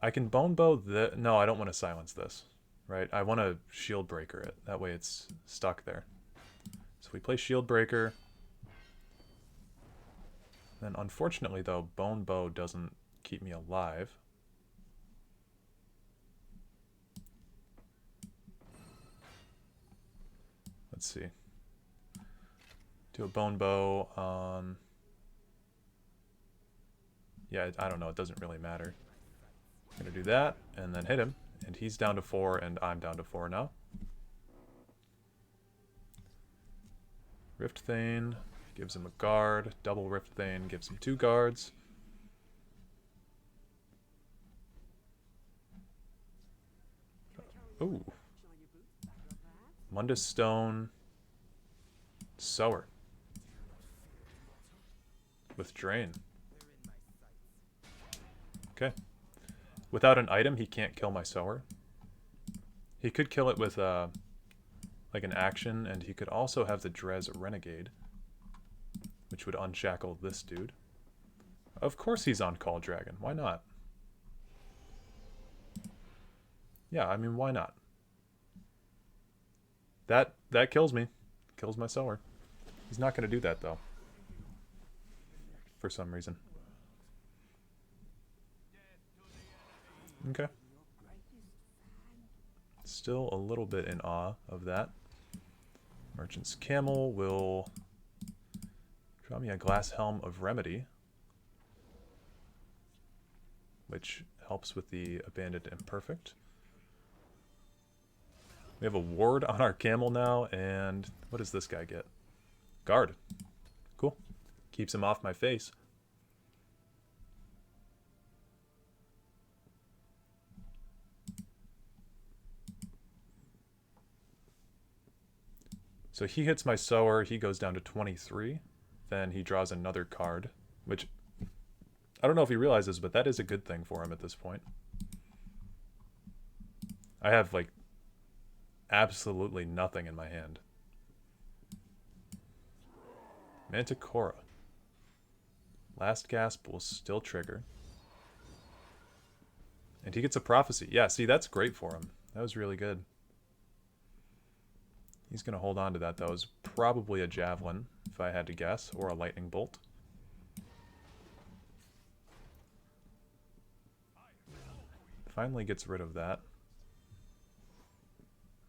I can Bone Bow the... No, I don't want to silence this, right? I want to Shield Breaker it. That way it's stuck there. So we play Shield Breaker. Then, unfortunately, though, Bone Bow doesn't keep me alive. Let's see. Do a Bone Bow on... Yeah, I don't know. It doesn't really matter. I'm going to do that and then hit him. And he's down to 4 and I'm down to 4 now. Rift Thane gives him a guard. Double Rift Thane gives him 2 guards. Ooh. Mundus Stone. Sower. With Drain. Okay. Without an item, he can't kill my Sower. He could kill it with like an action, and he could also have the Drez Renegade, which would unshackle this dude. Of course he's on Call Dragon. Why not? Yeah, I mean, why not? That kills me. Kills my Sower. He's not going to do that, though. For some reason. Okay. Still a little bit in awe of that. Merchant's Camel will draw me a Glass Helm of Remedy, which helps with the Abandoned Imperfect. We have a ward on our camel now, and what does this guy get? Guard. Keeps him off my face. So he hits my sower, he goes down to 23. Then he draws another card, which I don't know if he realizes, but that is a good thing for him at this point. I have, like, absolutely nothing in my hand. Manticora. Last Gasp will still trigger. And he gets a Prophecy. Yeah, see, that's great for him. That was really good. He's going to hold on to that, though. It's probably a Javelin, if I had to guess, or a Lightning Bolt. Finally gets rid of that.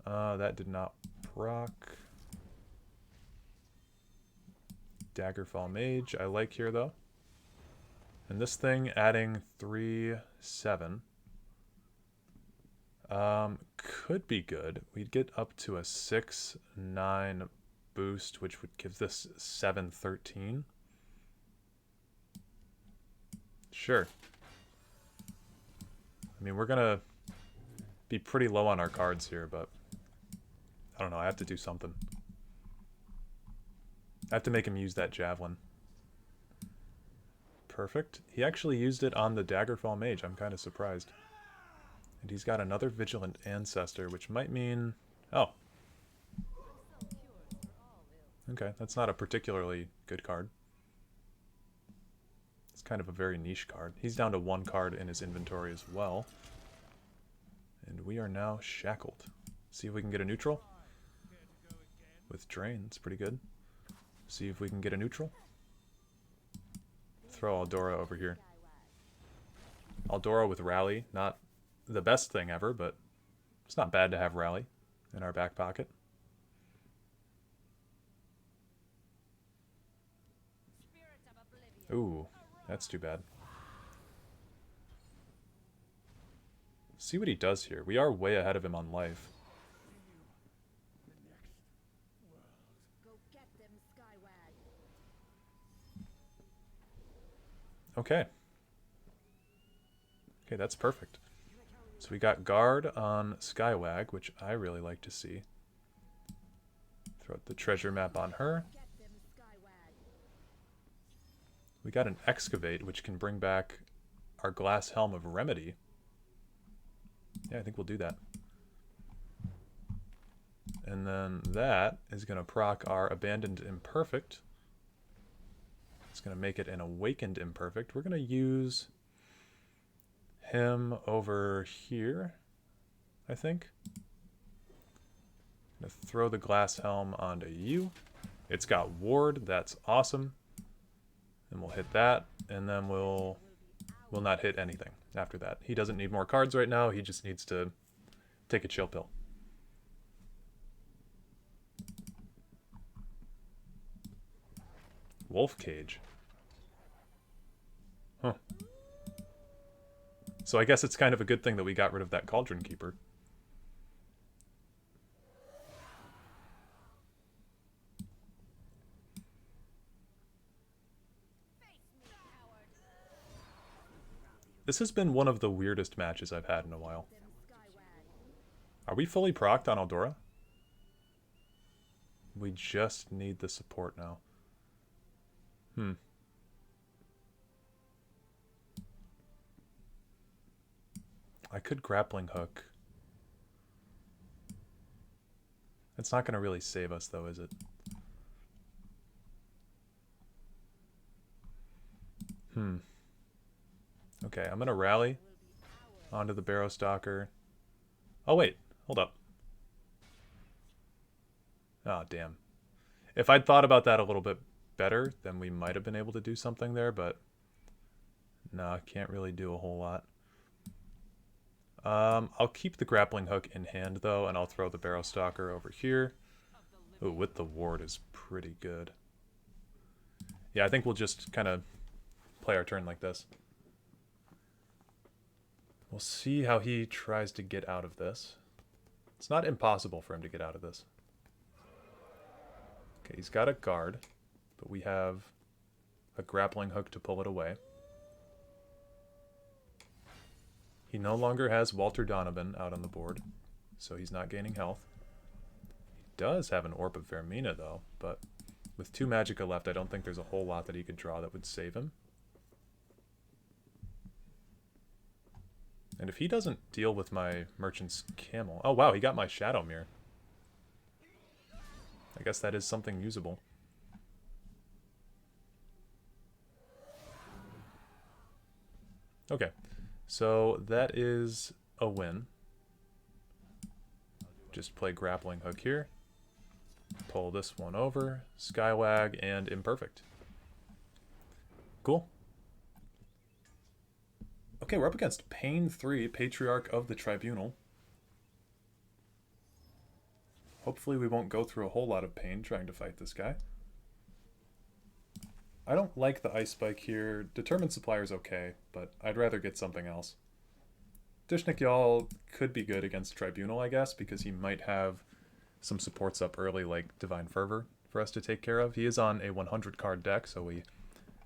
That did not proc. Daggerfall Mage, I like here, though. And this thing adding 3, 7. Could be good. We'd get up to a 6, 9 boost, which would give this 7, 13. Sure. I mean, we're gonna be pretty low on our cards here, but I don't know, I have to do something. I have to make him use that Javelin. Perfect. He actually used it on the Daggerfall Mage. I'm kind of surprised. And he's got another Vigilant Ancestor, which might mean... Oh. Okay, that's not a particularly good card. It's kind of a very niche card. He's down to 1 card in his inventory as well. And we are now shackled. See if we can get a neutral. With Drain, it's pretty good. See if we can get a neutral. Throw Eldora over here. Eldora with Rally, not the best thing ever, but it's not bad to have Rally in our back pocket. Ooh, that's too bad. See what he does here. We are way ahead of him on life. Okay. Okay, that's perfect. So we got guard on Skywag, which I really like to see. Throw the treasure map on her. We got an excavate, which can bring back our glass helm of Remedy. Yeah, I think we'll do that. And then that is going to proc our Abandoned Imperfect. It's going to make it an Awakened Imperfect. We're going to use him over here, I think. I'm going to throw the glass helm onto you. It's got ward. That's awesome. And we'll hit that, and then we'll not hit anything after that. He doesn't need more cards right now. He just needs to take a chill pill. Wolf Cage. Huh. So I guess it's kind of a good thing that we got rid of that Cauldron Keeper. This has been one of the weirdest matches I've had in a while. Are we fully procced on Eldora? We just need the support now. I could grappling hook. It's not going to really save us though, is it? Okay, I'm going to rally onto the Barrow Stalker. Oh wait, hold up. Oh, damn. If I'd thought about that a little bit better, then we might have been able to do something there, but no, can't really do a whole lot. I'll keep the grappling hook in hand though, and I'll throw the Barrow Stalker over here. Ooh, with the ward is pretty good. Yeah, I think we'll just kind of play our turn like this. We'll see how he tries to get out of this. It's not impossible for him to get out of this. Okay, he's got a guard, but we have a grappling hook to pull it away. He no longer has Walter Donovan out on the board, so he's not gaining health. He does have an Orb of Vermina, though, but with 2 Magicka left, I don't think there's a whole lot that he could draw that would save him. And if he doesn't deal with my Merchant's Camel... Oh, wow, he got my Shadow Mirror. I guess that is something usable. Okay, so that is a win. Just play Grappling Hook here. Pull this one over. Skywag and Imperfect. Cool. Okay, we're up against Pain 3, Patriarch of the Tribunal. Hopefully we won't go through a whole lot of pain trying to fight this guy. I don't like the Ice Spike here. Determined Supplier's okay, but I'd rather get something else. Dishnik Y'all could be good against Tribunal, I guess, because he might have some supports up early like Divine Fervor for us to take care of. He is on a 100 card deck, so we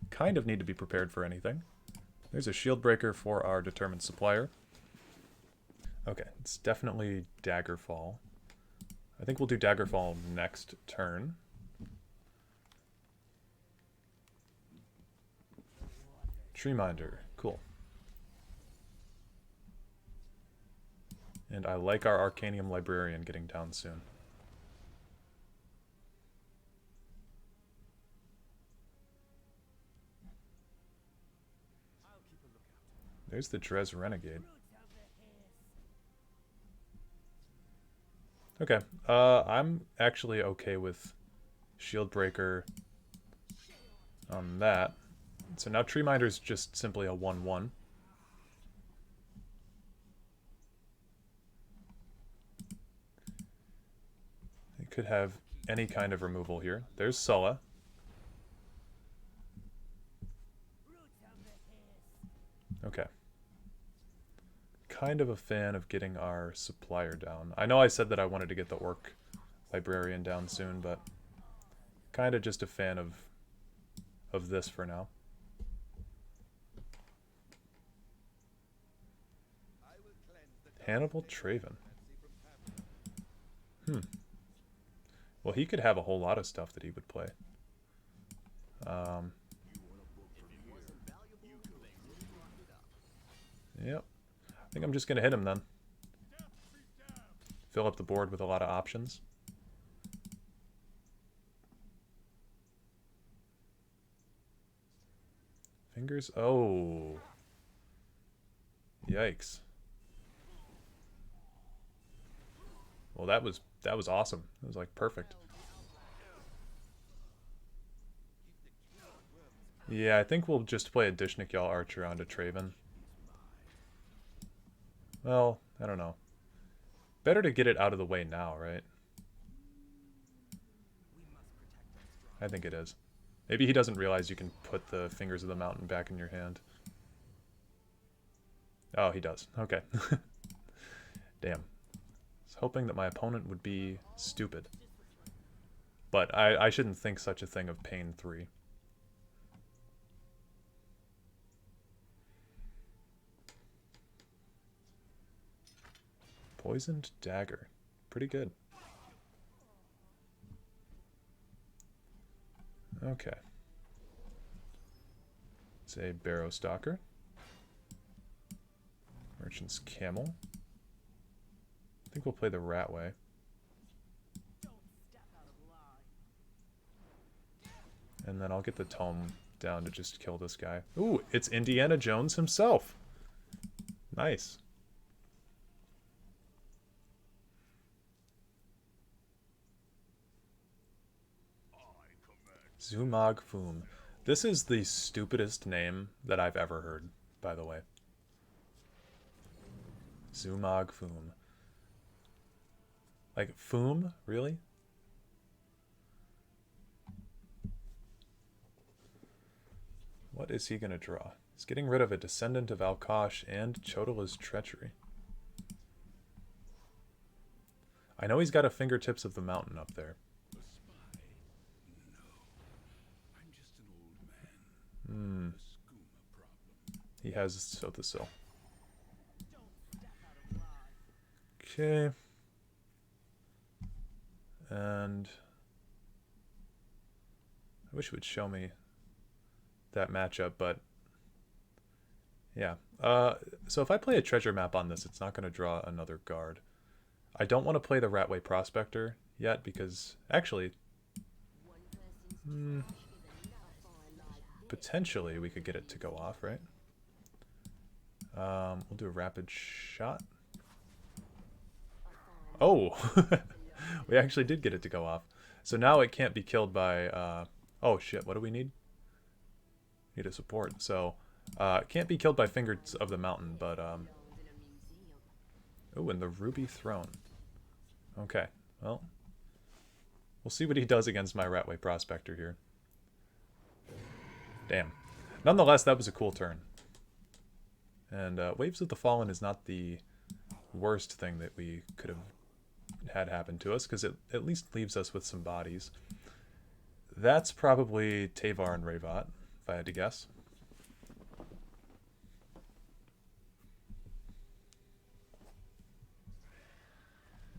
kind of need to be prepared for anything. There's a Shield Breaker for our Determined Supplier. Okay, it's definitely Daggerfall. I think we'll do Daggerfall next turn. Treeminder, cool. And I like our Arcanium Librarian getting down soon. There's the Drez Renegade. Okay, I'm actually okay with Shield Breaker on that. So now Treeminder's just simply a 1/1. It could have any kind of removal here. There's Sulla. Okay. Kind of a fan of getting our supplier down. I know I said that I wanted to get the Orc Librarian down soon, but kind of just a fan of this for now. Hannibal Traven. Well, he could have a whole lot of stuff that he would play. Yep. I think I'm just going to hit him then. Fill up the board with a lot of options. Fingers. Oh. Yikes. Well, that was awesome. It was like perfect. Yeah, I think we'll just play a Dishnik Y'all Archer onto Traven. Well, I don't know. Better to get it out of the way now, right? I think it is. Maybe he doesn't realize you can put the Fingers of the Mountain back in your hand. Oh, he does. Okay. Damn. I was hoping that my opponent would be stupid. But I shouldn't think such a thing of Pain 3. Poisoned Dagger. Pretty good. Okay. It's a Barrow Stalker. Merchant's Camel. I think we'll play the Ratway. And then I'll get the Tome down to just kill this guy. Ooh, it's Indiana Jones himself. Nice. Zumag Foom. This is the stupidest name that I've ever heard, by the way. Zumag Foom. Like, Foom? Really? What is he going to draw? He's getting rid of a Descendant of Alkosh and Chodola's Treachery. I know he's got a Fingertips of the Mountain up there. He has Sothisil. Okay. And I wish it would show me that matchup, but yeah. So if I play a treasure map on this, it's not going to draw another guard. I don't want to play the Ratway Prospector yet because actually, potentially we could get it to go off, right? We'll do a rapid shot. Oh, we actually did get it to go off. So now it can't be killed by, oh shit, what do we need? Need a support. So, it can't be killed by Fingers of the Mountain, but, oh, and the Ruby Throne. Okay, well, we'll see what he does against my Ratway Prospector here. Damn. Nonetheless, that was a cool turn. And, Waves of the Fallen is not the worst thing that we could have had happen to us, because it at least leaves us with some bodies. That's probably Tavar and Rayvat, if I had to guess.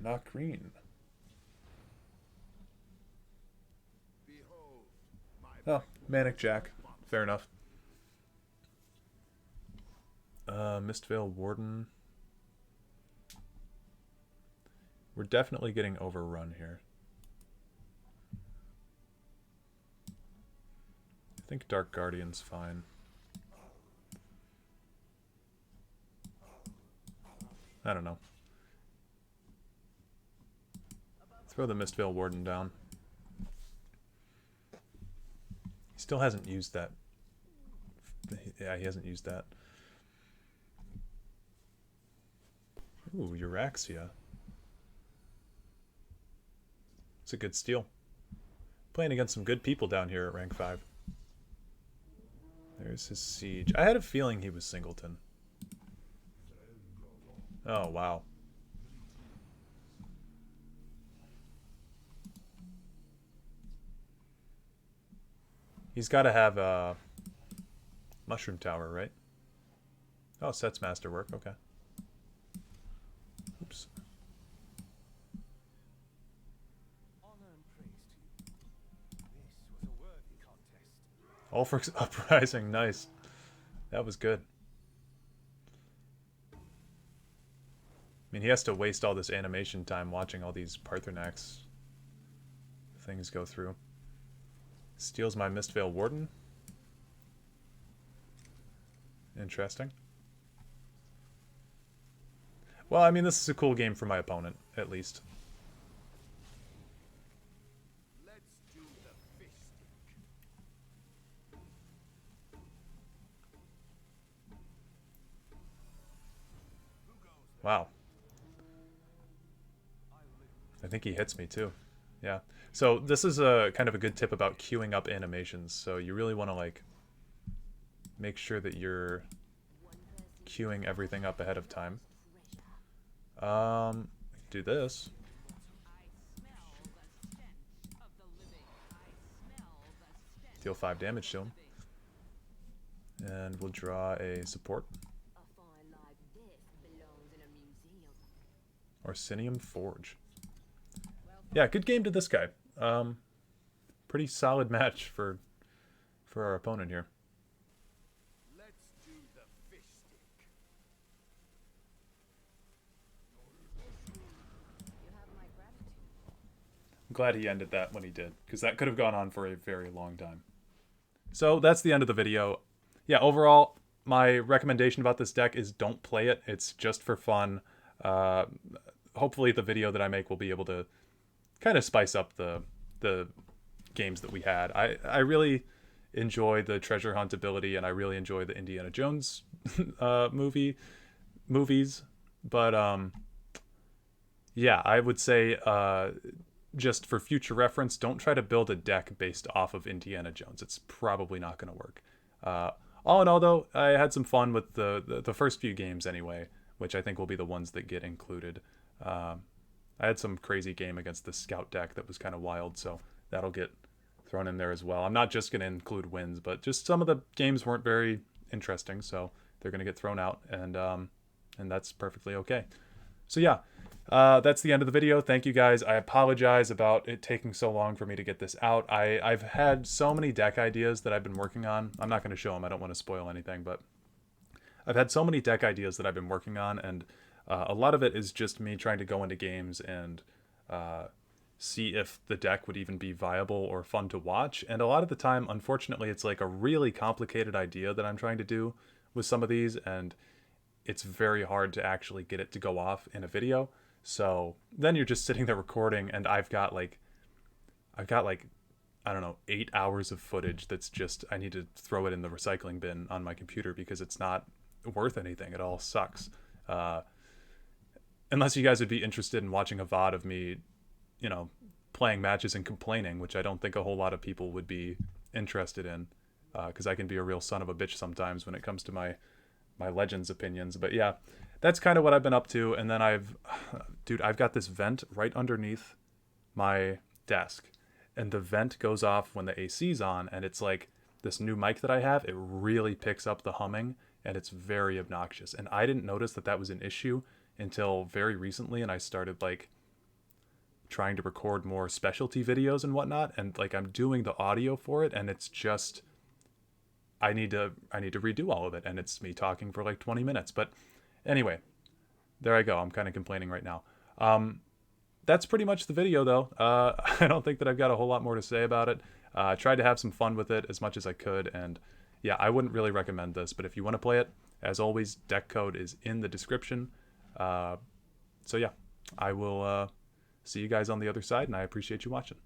Not green. Oh, Manic Jack. Fair enough. Mistvale Warden. We're definitely getting overrun here. I think Dark Guardian's fine. I don't know. Throw the Mistvale Warden down. He still hasn't used that. Yeah, he hasn't used that. Ooh, Euraxia. It's a good steal. Playing against some good people down here at rank 5. There's his siege. I had a feeling he was Singleton. Oh, wow. He's got to have a Mushroom Tower, right? Oh, sets masterwork. Okay. Oops. Ulfric's Uprising, nice. That was good. I mean, he has to waste all this animation time watching all these Parthenax things go through. Steals my Mistvale Warden. Interesting. Well, I mean, this is a cool game for my opponent, at least. Wow. I think he hits me too. Yeah. So this is a kind of a good tip about queuing up animations. So you really want to like make sure that you're queuing everything up ahead of time. Do this. Deal 5 damage to him. And we'll draw a support. Orsinium Forge. Yeah, good game to this guy. Pretty solid match for our opponent here. Let's do the fish stick. I'm glad he ended that when he did, because that could have gone on for a very long time. So that's the end of the video. Yeah, overall, my recommendation about this deck is don't play it. It's just for fun. Hopefully the video that I make will be able to kind of spice up the games that we had. I really enjoy the treasure hunt ability, and I really enjoy the Indiana Jones movies. But yeah, I would say just for future reference, don't try to build a deck based off of Indiana Jones. It's probably not going to work. All in all, though, I had some fun with the first few games anyway, which I think will be the ones that get included. I had some crazy game against the scout deck that was kind of wild, so that'll get thrown in there as well. I'm not just going to include wins, but just some of the games weren't very interesting, so they're going to get thrown out, and that's perfectly okay. So yeah, that's the end of the video. Thank you guys. I apologize about it taking so long for me to get this out. I've had so many deck ideas that I've been working on. I'm not going to show them. I don't want to spoil anything, but I've had so many deck ideas that I've been working on, and a lot of it is just me trying to go into games and see if the deck would even be viable or fun to watch. And a lot of the time, unfortunately, it's like a really complicated idea that I'm trying to do with some of these, and it's very hard to actually get it to go off in a video. So then you're just sitting there recording, and I've got like I don't know, 8 hours of footage that's just, I need to throw it in the recycling bin on my computer because it's not worth anything. It all sucks. Unless you guys would be interested in watching a VOD of me, you know, playing matches and complaining, which I don't think a whole lot of people would be interested in, because I can be a real son of a bitch sometimes when it comes to my Legends opinions. But yeah, that's kind of what I've been up to. And then I've got this vent right underneath my desk, and the vent goes off when the AC's on, and it's like this new mic that I have, it really picks up the humming, and it's very obnoxious. And I didn't notice that was an issue until very recently, and I started like trying to record more specialty videos and whatnot, and like I'm doing the audio for it, and it's just I need to redo all of it, and it's me talking for like 20 minutes. But anyway, there I go. I'm kind of complaining right now. That's pretty much the video, though. I don't think that I've got a whole lot more to say about it. I tried to have some fun with it as much as I could, and yeah, I wouldn't really recommend this, but if you want to play it, as always, deck code is in the description. So yeah, I will see you guys on the other side, and I appreciate you watching.